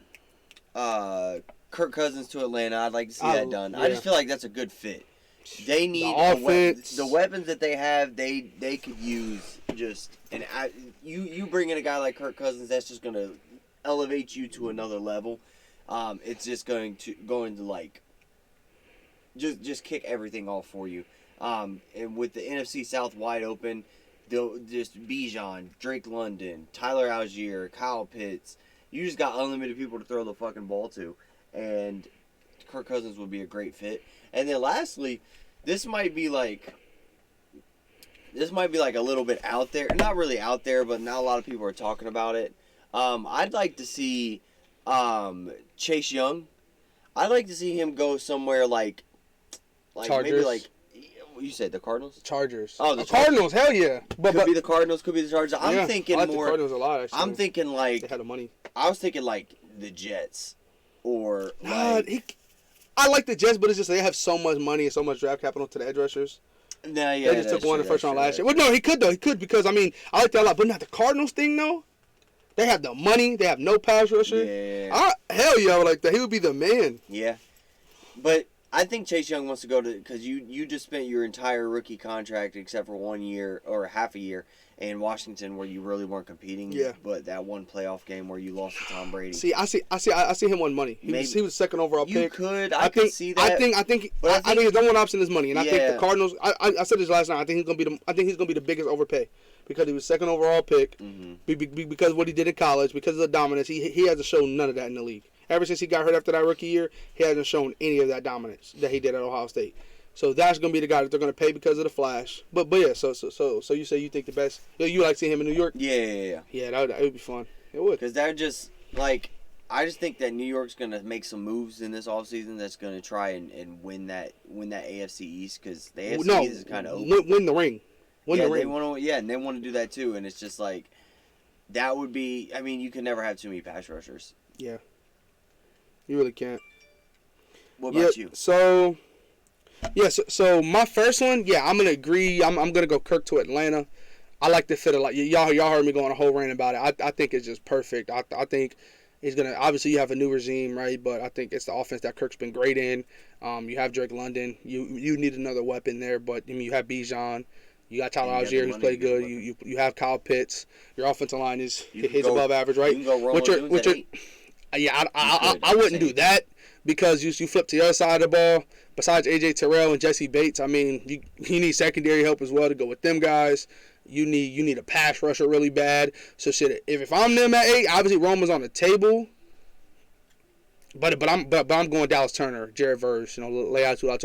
Cousins to Atlanta. I'd like to see that done. Yeah. I just feel like that's a good fit. They need the weapons that they have. They could use just you bring in a guy like Kirk Cousins, that's just gonna elevate you to another level. It's just going to just kick everything off for you. And with the NFC South wide open, just Bijan, Drake London, Tyler Algier, Kyle Pitts. You just got unlimited people to throw the fucking ball to, and Kirk Cousins would be a great fit. And then lastly, this might be like a little bit out there. Not really out there, but not a lot of people are talking about it. I'd like to see Chase Young. I'd like to see him go somewhere like Chargers. Maybe like you said the Cardinals? Chargers. Oh, the Cardinals, hell yeah. Could be the Cardinals, could be the Chargers. I'm thinking I like more. The Cardinals a lot, actually. I'm thinking like they had the money. I was thinking like the Jets, or I like the Jets, but it's just they have so much money and so much draft capital to the edge rushers. Nah, yeah, they just took one in the first round last year. Well, no, he could because I like that a lot. But not the Cardinals thing though. They have the money. They have no pass rusher. Yeah. Hell yeah, I would like that. He would be the man. Yeah, but I think Chase Young wants to go to, because you just spent your entire rookie contract except for 1 year or half a year in Washington where you really weren't competing. Yeah. But that one playoff game where you lost to Tom Brady. See, I see him on money. He was second overall pick. I could see that. I think his number one option is money, and I think the Cardinals. I said this last night. I think he's gonna be the biggest overpay because he was second overall pick. Mm-hmm. Because of what he did in college, because of the dominance. He hasn't shown none of that in the league. Ever since he got hurt after that rookie year, he hasn't shown any of that dominance that he did at Ohio State. So that's going to be the guy that they're going to pay because of the flash. But yeah, so you say you think the best. You like seeing him in New York? Yeah. Yeah, that would be fun. It would. Because they're just I just think that New York's going to make some moves in this offseason that's going to try and win that AFC East, because the AFC East is kind of open. Win the ring. And they want to do that too, and it's just like that would be. I mean, you can never have too many pass rushers. Yeah. You really can't. What about you? So my first one, I'm gonna agree. I'm gonna go Kirk to Atlanta. I like the fit a lot. Y'all heard me go on a whole rant about it. I think it's just perfect. I think it's gonna, obviously you have a new regime, right? But I think it's the offense that Kirk's been great in. You have Drake London. You need another weapon there, but you have Bijan. You got Tyler Algier, who's played good. You have Kyle Pitts. Your offensive line is above average, right? You can go Ronald Jones. Yeah, I wouldn't do that, because you flip to the other side of the ball. Besides A.J. Terrell and Jesse Bates, I mean, you need secondary help as well to go with them guys. You need a pass rusher really bad. So shit, if I'm them at 8, obviously Roman's on the table. But I'm going Dallas Turner, Jared Verse, lay out 2 out.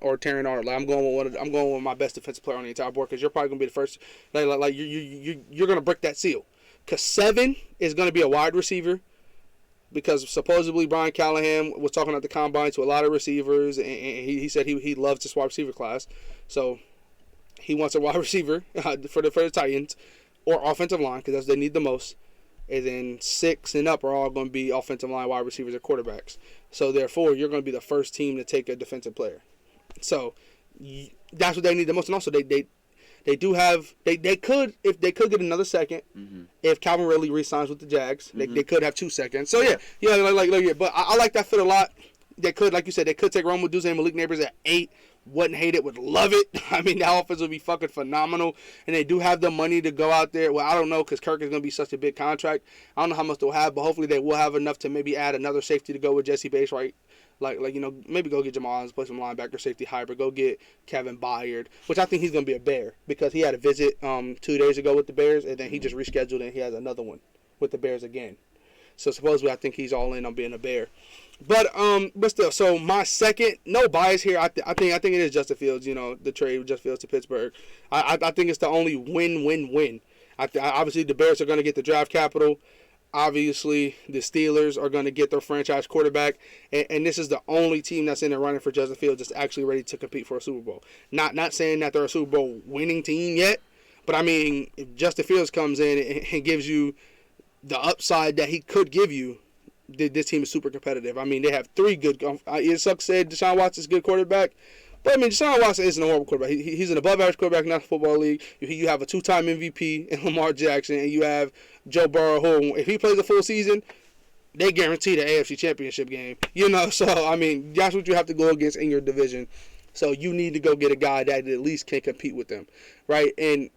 Or Terran Arnold. I'm going with my best defensive player on the entire board, because you're probably gonna be the first. You're gonna break that seal. Because 7 is gonna be a wide receiver. Because supposedly Brian Callahan was talking at the combine to a lot of receivers, and he said he loves this wide receiver class. So he wants a wide receiver for the Titans, or offensive line, because they need the most. and then 6 and up are all going to be offensive line, wide receivers, or quarterbacks. So therefore, you're going to be the first team to take a defensive player. So that's what they need the most. And also, they do have they could get another second if Calvin Ridley re-signs with the Jags. They could have 2 seconds. So yeah. But I like that fit a lot. They could, like you said, they could take Rome Odunze and Malik Neighbors at 8. Wouldn't hate it, would love it. I mean, that offense would be fucking phenomenal. And they do have the money to go out there. Well, I don't know, because Kirk is going to be such a big contract. I don't know how much they'll have, but hopefully they will have enough to maybe add another safety to go with Jesse Bates, right? Like maybe go get Jamal Adams, play some linebacker, safety hybrid. Go get Kevin Byard, which I think he's going to be a Bear, because he had a visit 2 days ago with the Bears, and then he just rescheduled, and he has another one with the Bears again. So supposedly I think he's all in on being a Bear. But still, so my second, no bias here. I think it is Justin Fields. The trade with Justin Fields to Pittsburgh. I think it's the only win-win-win. Obviously the Bears are going to get the draft capital. Obviously the Steelers are going to get their franchise quarterback, and this is the only team that's in the running for Justin Fields that's actually ready to compete for a Super Bowl. Not saying that they're a Super Bowl winning team yet, but I mean, if Justin Fields comes in and gives you the upside that he could give you, this team is super competitive. I mean, they have 3 good. It sucks said Deshaun Watson's a good quarterback, but I mean, Deshaun Watson isn't a horrible quarterback. He's an above-average quarterback in the Football League. You have a 2-time MVP in Lamar Jackson, and you have Joe Burrow, who, if he plays a full season, they guarantee the AFC Championship game. So I mean, that's what you have to go against in your division. So you need to go get a guy that at least can compete with them, right? And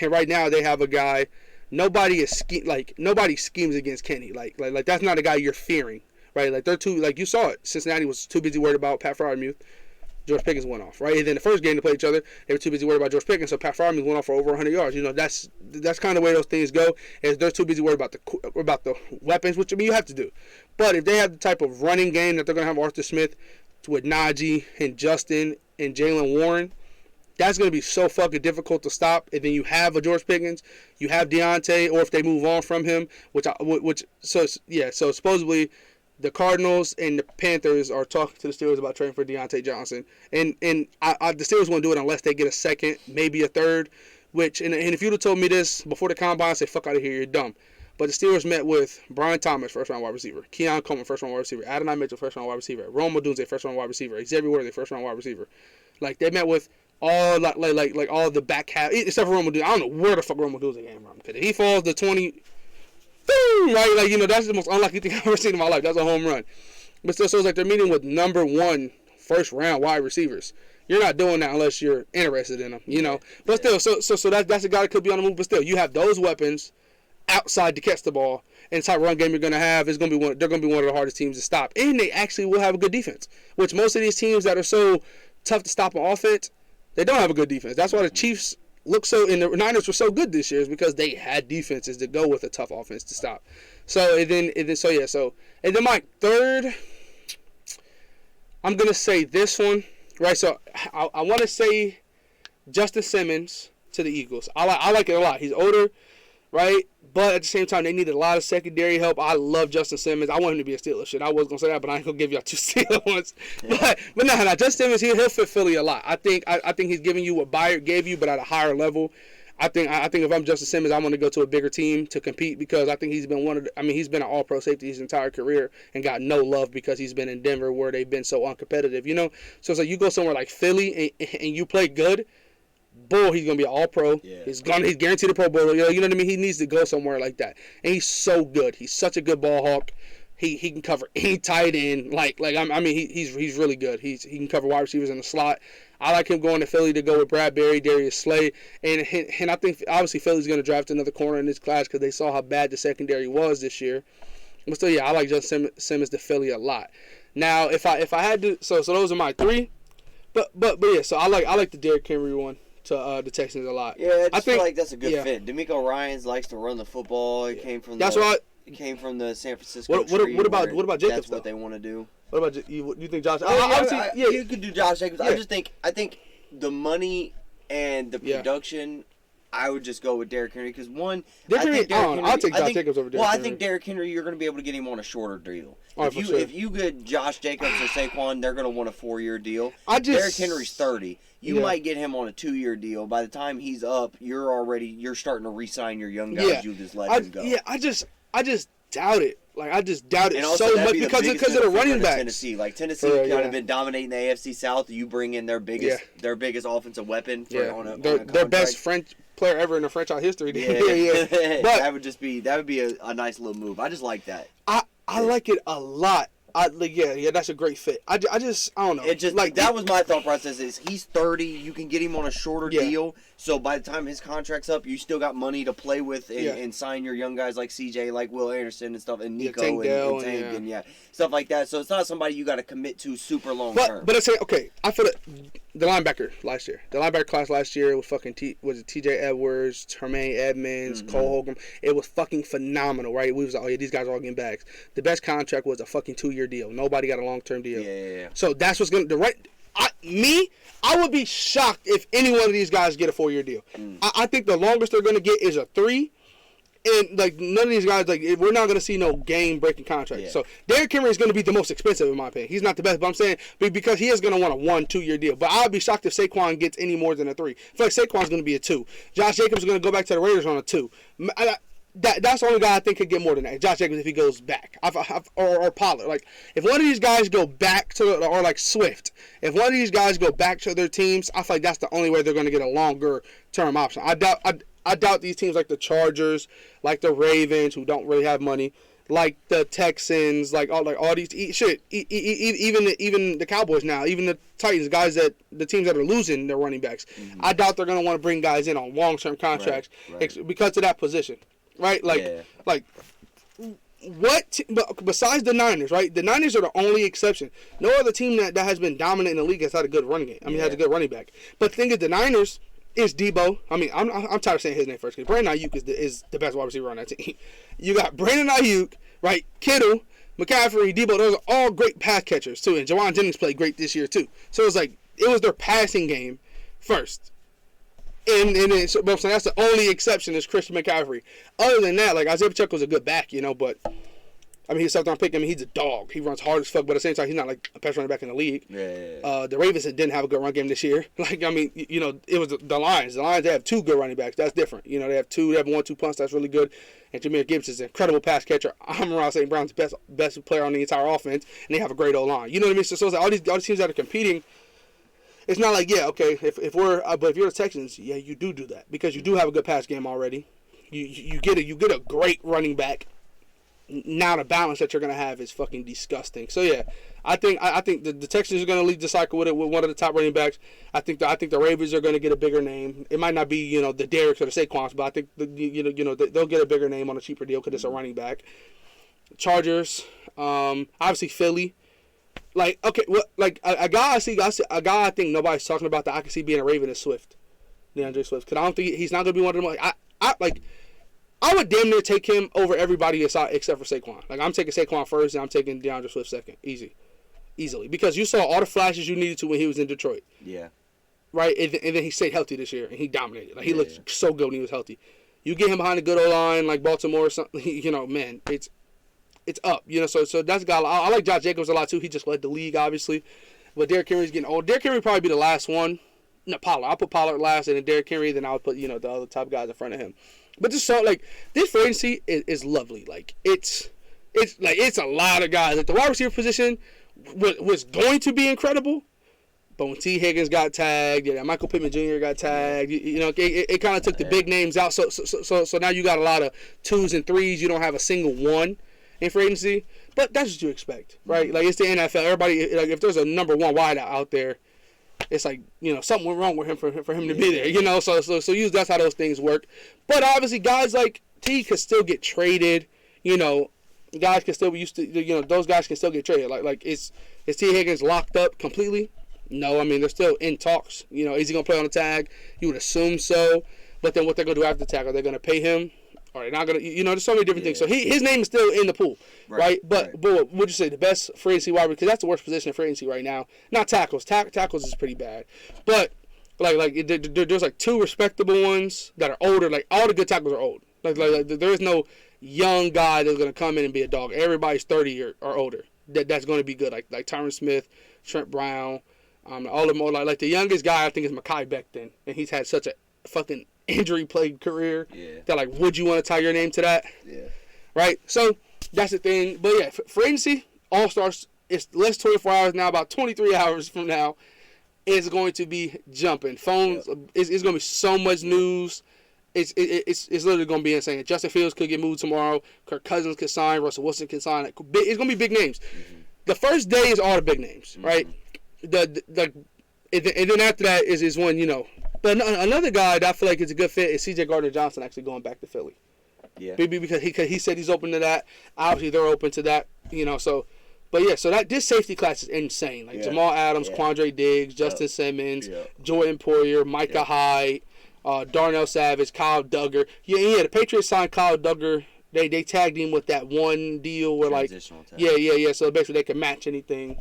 right now they have a guy. Nobody schemes against Kenny. Like that's not a guy you're fearing, right? Like they're too, like you saw it. Cincinnati was too busy worried about Pat Freiermuth. George Pickens went off, right? And then the first game to play each other, they were too busy worried about George Pickens, so Pat Freiermuth went off for over 100 yards. That's kind of the way those things go. Is they're too busy worried about the weapons, which I mean you have to do. But if they have the type of running game that they're gonna have Arthur Smith with Najee and Justin and Jaylen Warren, that's going to be so fucking difficult to stop. And then you have a George Pickens, you have Deontay, or if they move on from him, so supposedly the Cardinals and the Panthers are talking to the Steelers about trading for Deontay Johnson. And the Steelers won't do it unless they get a second, maybe a third, and if you'd have told me this before the combine, I'd say, fuck out of here, you're dumb. But the Steelers met with Brian Thomas, first-round wide receiver, Keon Coleman, first-round wide receiver, Adonai Mitchell, first-round wide receiver, Rome Odunze, first-round wide receiver, Xavier Worthy, first-round wide receiver. Like, they met with all all the back half, except for Rome Odunze. I don't know where the fuck Rome Odunze came from. Because if he falls to 20, boom, right? That's the most unlucky thing I've ever seen in my life. That's a home run. But still, so it's like they're meeting with number 1 first-round wide receivers. You're not doing that unless you're interested in them, But still, so that's a guy that could be on the move. But still, you have those weapons outside to catch the ball, and the type of run game you're going to have is going to be they're going to be one of the hardest teams to stop. And they actually will have a good defense, which most of these teams that are so tough to stop on offense, they don't have a good defense. That's why the Chiefs and the Niners were so good this year, is because they had defenses to go with a tough offense to stop. And then my third, I'm going to say this one, right? So I want to say Justin Simmons to the Eagles. I like it a lot. He's older, right? But at the same time, they needed a lot of secondary help. I love Justin Simmons. I want him to be a Steeler. Shit, I was gonna say that, but I ain't gonna give y'all 2 Steeler ones. Yeah. But no, Justin Simmons, he'll fit Philly a lot. I think he's giving you what Byard gave you, but at a higher level. I think if I'm Justin Simmons, I want to go to a bigger team to compete, because I think he's been he's been an All-Pro safety his entire career and got no love because he's been in Denver, where they've been so uncompetitive. So it's like you go somewhere like Philly and you play good. Boy, he's gonna be an All-Pro. Yeah. He's guaranteed a Pro Bowl. You know what I mean? He needs to go somewhere like that. And he's so good. He's such a good ball hawk. He can cover any tight end. He's really good. He can cover wide receivers in the slot. I like him going to Philly to go with Bradbury, Darius Slay, and I think obviously Philly's gonna draft another corner in this class because they saw how bad the secondary was this year. But still, yeah, I like Justin Simmons to Philly a lot. Now, if I had to, so those are my 3. But yeah, so I like the Derrick Henry one to the Texans a lot. Yeah, I feel like that's a good fit. DeMeco Ryans likes to run the football. He came from the San Francisco. What about Jacobs? That's what they want to do. What about you? You think Josh? You could do Josh Jacobs. Yeah. I think the money and the production I would just go with Derrick Henry because one, I'll take Josh Jacobs over Derrick Henry. Well, I think Derrick Henry, you're going to be able to get him on a shorter deal. If you get Josh Jacobs or Saquon, they're going to want a 4-year deal. Derrick Henry's 30. You might get him on a 2-year deal. By the time he's up, you're starting to re-sign your young guys. You just let him go. Yeah, I just doubt it. Like, I just doubt it so much because of the running backs. Tennessee kind of been dominating the AFC South. You bring in their biggest offensive weapon on their best French player ever in the franchise history. Yeah. But that would be a nice little move. I just like that. I like it a lot. That's a great fit. I don't know. That was my thought process. Is he's 30, you can get him on a shorter deal. So by the time his contract's up, you still got money to play with and sign your young guys like CJ, like Will Anderson and stuff, and Nico and Tank and stuff like that. So it's not somebody you got to commit to super long term. But I say, okay, I feel the linebacker class last year was fucking was it T.J. Edwards, Tremaine Edmonds, Cole Hogan. It was fucking phenomenal, right? We was like, these guys are all getting bags. The best contract was a fucking 2-year deal. Nobody got a long-term deal. Yeah. So that's what's going to I would be shocked if any one of these guys get a 4-year deal. I think the longest they're going to get is a 3. And, like, none of these guys, like, we're not going to see no game-breaking contracts. Yeah. So, Derrick Henry is going to be the most expensive, in my opinion. He's not the best, but I'm saying because he is going to want a 1-2 year deal. But I'd be shocked if Saquon gets any more than a 3. I feel like Saquon's going to be a 2. Josh Jacobs is going to go back to the Raiders on a 2. That's the only guy I think could get more than that. Josh Jacobs if he goes back, or Pollard. Like, if one of these guys go back to, or like Swift, if one of these guys go back to their teams, I feel like that's the only way they're going to get a longer term option. I doubt these teams like the Chargers, like the Ravens, who don't really have money, like the Texans, like all these shit. Even the Cowboys now, even the Titans, the teams that are losing their running backs. I doubt they're going to want to bring guys in on long-term contracts because of that position. Right, besides the Niners, right? The Niners are the only exception. No other team that has been dominant in the league has had a good running game. Has a good running back. But the thing is, the Niners is Debo. I mean, I'm tired of saying his name first because Brandon Ayuk is the best wide receiver on that team. You got Brandon Ayuk, right? Kittle, McCaffrey, Debo. Those are all great pass catchers too. And Jawan Jennings played great this year too. So it was their passing game first. But I'm saying that's the only exception is Christian McCaffrey. Other than that, like, Isaiah Pacheco's a good back, but I mean, he's a 7th round pick. I mean, he's a dog. He runs hard as fuck, but at the same time, he's not like a best running back in the league. The Ravens didn't have a good run game this year. Like, I mean, it was the Lions. The Lions, they have 2 good running backs. That's different. They have 1-2 punts. That's really good. And Jahmyr Gibbs is an incredible pass catcher. Amon-Ra St. Brown's the best player on the entire offense, and they have a great O-line. You know what I mean? So it's like all these teams that are competing. It's not like, if you're the Texans, you do that because you do have a good pass game already. You get a great running back. Now the balance that you're gonna have is fucking disgusting. So I think the Texans are gonna lead the cycle with one of the top running backs. I think the Ravens are gonna get a bigger name. It might not be the Derricks or the Saquons, but I think they'll get a bigger name on a cheaper deal because it's a running back. Chargers, obviously Philly. Like, okay, a guy I think nobody's talking about that I can see being a Raven is Swift, DeAndre Swift. Because I don't think he's not gonna be one of them. I would damn near take him over everybody except for Saquon. Like, I'm taking Saquon first, and I'm taking DeAndre Swift second, easily, because you saw all the flashes you needed to when he was in Detroit. Yeah. Right, and then he stayed healthy this year, and he dominated. Like, he looked so good when he was healthy. You get him behind a good O-line like Baltimore or something, man, it's up, So that's a guy. I like Josh Jacobs a lot too. He just led the league, obviously, but Derrick Henry's getting old. Derrick Henry would probably be the last one. No, Pollard. I'll put Pollard last, and then Derrick Henry. Then I'll put the other top guys in front of him. But this free agency is lovely. Like it's a lot of guys. Like the wide receiver position was going to be incredible, but when T. Higgins got tagged, Michael Pittman Jr. got tagged. It kind of took the big names out. So now you got a lot of 2s and 3s. You don't have a single one in free agency, but that's what you expect, right? Like, it's the NFL. Everybody, like, if there's a number 1 wide out there, it's like, something went wrong with him for him to be there, So that's how those things work. But obviously, guys like T could still get traded. Guys can still be used to. Those guys can still get traded. Like is T Higgins locked up completely? No, I mean, they're still in talks. Is he gonna play on the tag? You would assume so. But then what they're gonna do after the tag? Are they gonna pay him? Or they're not gonna? There's so many different things. So his name is still in the pool, right? But what would you say the best free agency wide? Because that's the worst position in free agency right now. Not tackles. Tackles is pretty bad, but There's like two respectable ones that are older. Like all the good tackles are old. Like there is no young guy that's gonna come in and be a dog. Everybody's 30 or older. That's gonna be good. Like Tyron Smith, Trent Brown, all of them. Like the youngest guy I think is Mekhi Becton, and he's had such a fucking injury-plagued career. Yeah. That like, would you want to tie your name to that? Yeah. Right. So that's the thing. But yeah, for agency, All Stars. It's less 24 hours now. About 23 hours from now, it's going to be jumping. Phones. Yep. It's going to be so much news. It's literally going to be insane. Justin Fields could get moved tomorrow. Kirk Cousins could sign. Russell Wilson could sign. It's going to be big names. Mm-hmm. The first day is all the big names, right? And then after that is when, you know. But another guy that I feel like is a good fit is C.J. Gardner-Johnson actually going back to Philly. Yeah. Maybe because he said he's open to that. Obviously, they're open to that, you know, so. But yeah, so this safety class is insane. Like Jamal Adams, Quandre Diggs, Justin Simmons, Jordan Poyer, Micah Hyde, Darnell Savage, Kyle Duggar. Yeah. The Patriots signed Kyle Duggar. They tagged him with that one deal where like So basically they can match anything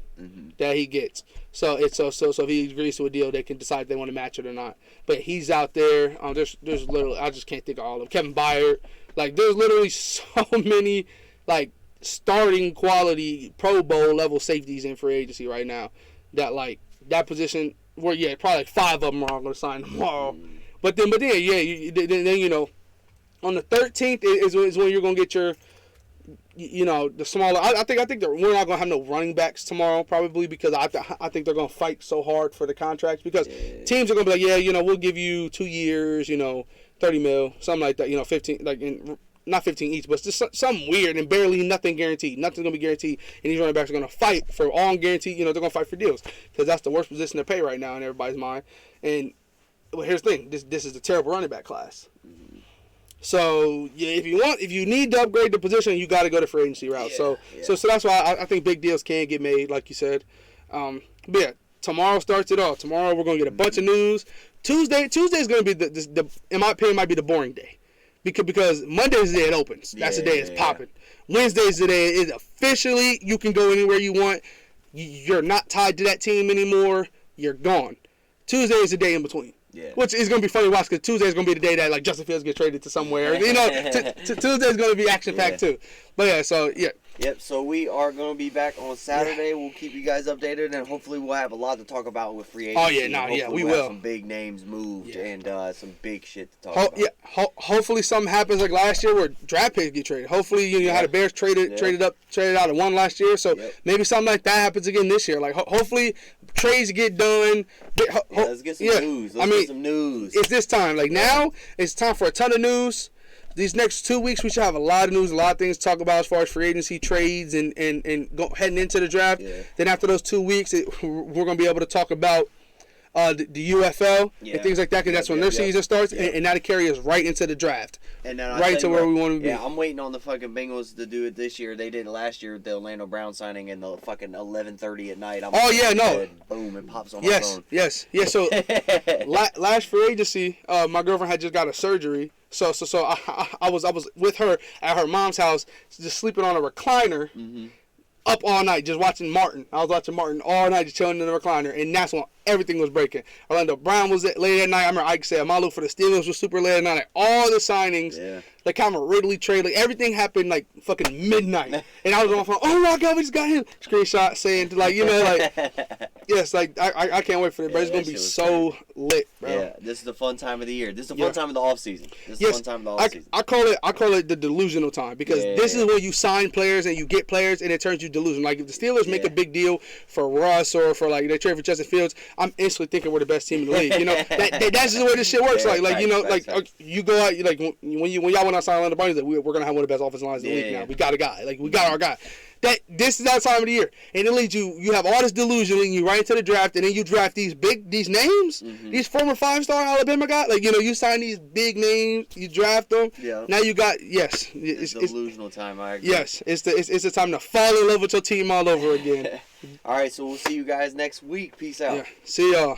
that he gets. So it's so if he agrees to a deal, they can decide if they want to match it or not. But he's out there. There's literally I just can't think of all of them. Kevin Byard. Like there's literally so many like starting quality Pro Bowl level safeties in free agency right now that like that position where probably like 5 of them are going to sign tomorrow. But then you know on the 13th is when you're going to get your the smaller. I think that we're not going to have no running backs tomorrow probably because I think they're going to fight so hard for the contracts because teams are going to be like we'll give you 2 years 30 mil something like that 15 like in. Not 15 each, but just something weird and barely nothing guaranteed. Nothing's going to be guaranteed. And these running backs are going to fight for all guaranteed. They're going to fight for deals because that's the worst position to pay right now in everybody's mind. And here's the thing. This is a terrible running back class. So, if you need to upgrade the position, you got to go the free agency route. So that's why I think big deals can get made, like you said. But yeah, tomorrow starts it all. Tomorrow we're going to get a bunch of news. Tuesday is going to be, the in my opinion, might be the boring day. Because Monday's the day it opens. That's the day it's popping. Wednesday's the day it officially you can go anywhere you want. You're not tied to that team anymore. You're gone. Tuesday is the day in between. Yeah. Which is going to be funny to watch because Tuesday is going to be the day that like Justin Fields gets traded to somewhere. Tuesday is going to be action packed too. But yeah, so yeah. Yep, so we are going to be back on Saturday. We'll keep you guys updated, and hopefully we'll have a lot to talk about with free agency. We will. Have some big names moved and some big shit to talk about. Yeah, hopefully something happens like last year where draft picks get traded. Hopefully you had the Bears traded out and won last year, so maybe something like that happens again this year. Like hopefully trades get done. Let's get some news. Let's get some news. It's this time. Like now, it's time for a ton of news. These next 2 weeks, we should have a lot of news, a lot of things to talk about as far as free agency trades and heading into the draft. Yeah. Then after those 2 weeks, we're going to be able to talk about the UFL and things like that because that's when their season starts, and that'll carry us right into the draft. And then right to where we want to be. Yeah, I'm waiting on the fucking Bengals to do it this year. They did it last year with the Orlando Brown signing in the fucking 11:30 at night. Boom, it pops on my phone. Yes. So last free agency, my girlfriend had just got a surgery. So I was with her at her mom's house, just sleeping on a recliner, up all night, just watching Martin. I was watching Martin all night, just chilling in the recliner, and that's when everything was breaking. Orlando Brown was late at night. I remember Ike said Malu for the Steelers was super late at night. Like, all the signings, like Calvin Ridley trade, like everything happened like fucking midnight. And I was on my phone. Oh my God, we just got him. Screenshot saying yes, like I can't wait for it, bro. It's gonna be so lit, bro. Yeah, this is the fun time of the year. This is the fun time of the off season. This is the fun time of the off season. I call it the delusional time because this is when you sign players and you get players and it turns you delusional. Like if the Steelers make a big deal for Russ or for like they trade for Justin Fields, I'm instantly thinking we're the best team in the league. That's just the way this shit works. You go out like when y'all went outside Orlando Brown, like we're gonna have one of the best offensive lines in the league now. We got a guy. Like we got our guy. This is that time of the year, and it leads you have all this delusion, and you right into the draft, and then you draft these names, these former 5-star Alabama guys. Like you sign these big names, you draft them. Yeah. Now you got it's delusional time. I agree. Yes, it's the time to fall in love with your team all over again. All right, so we'll see you guys next week. Peace out. Yeah. See y'all.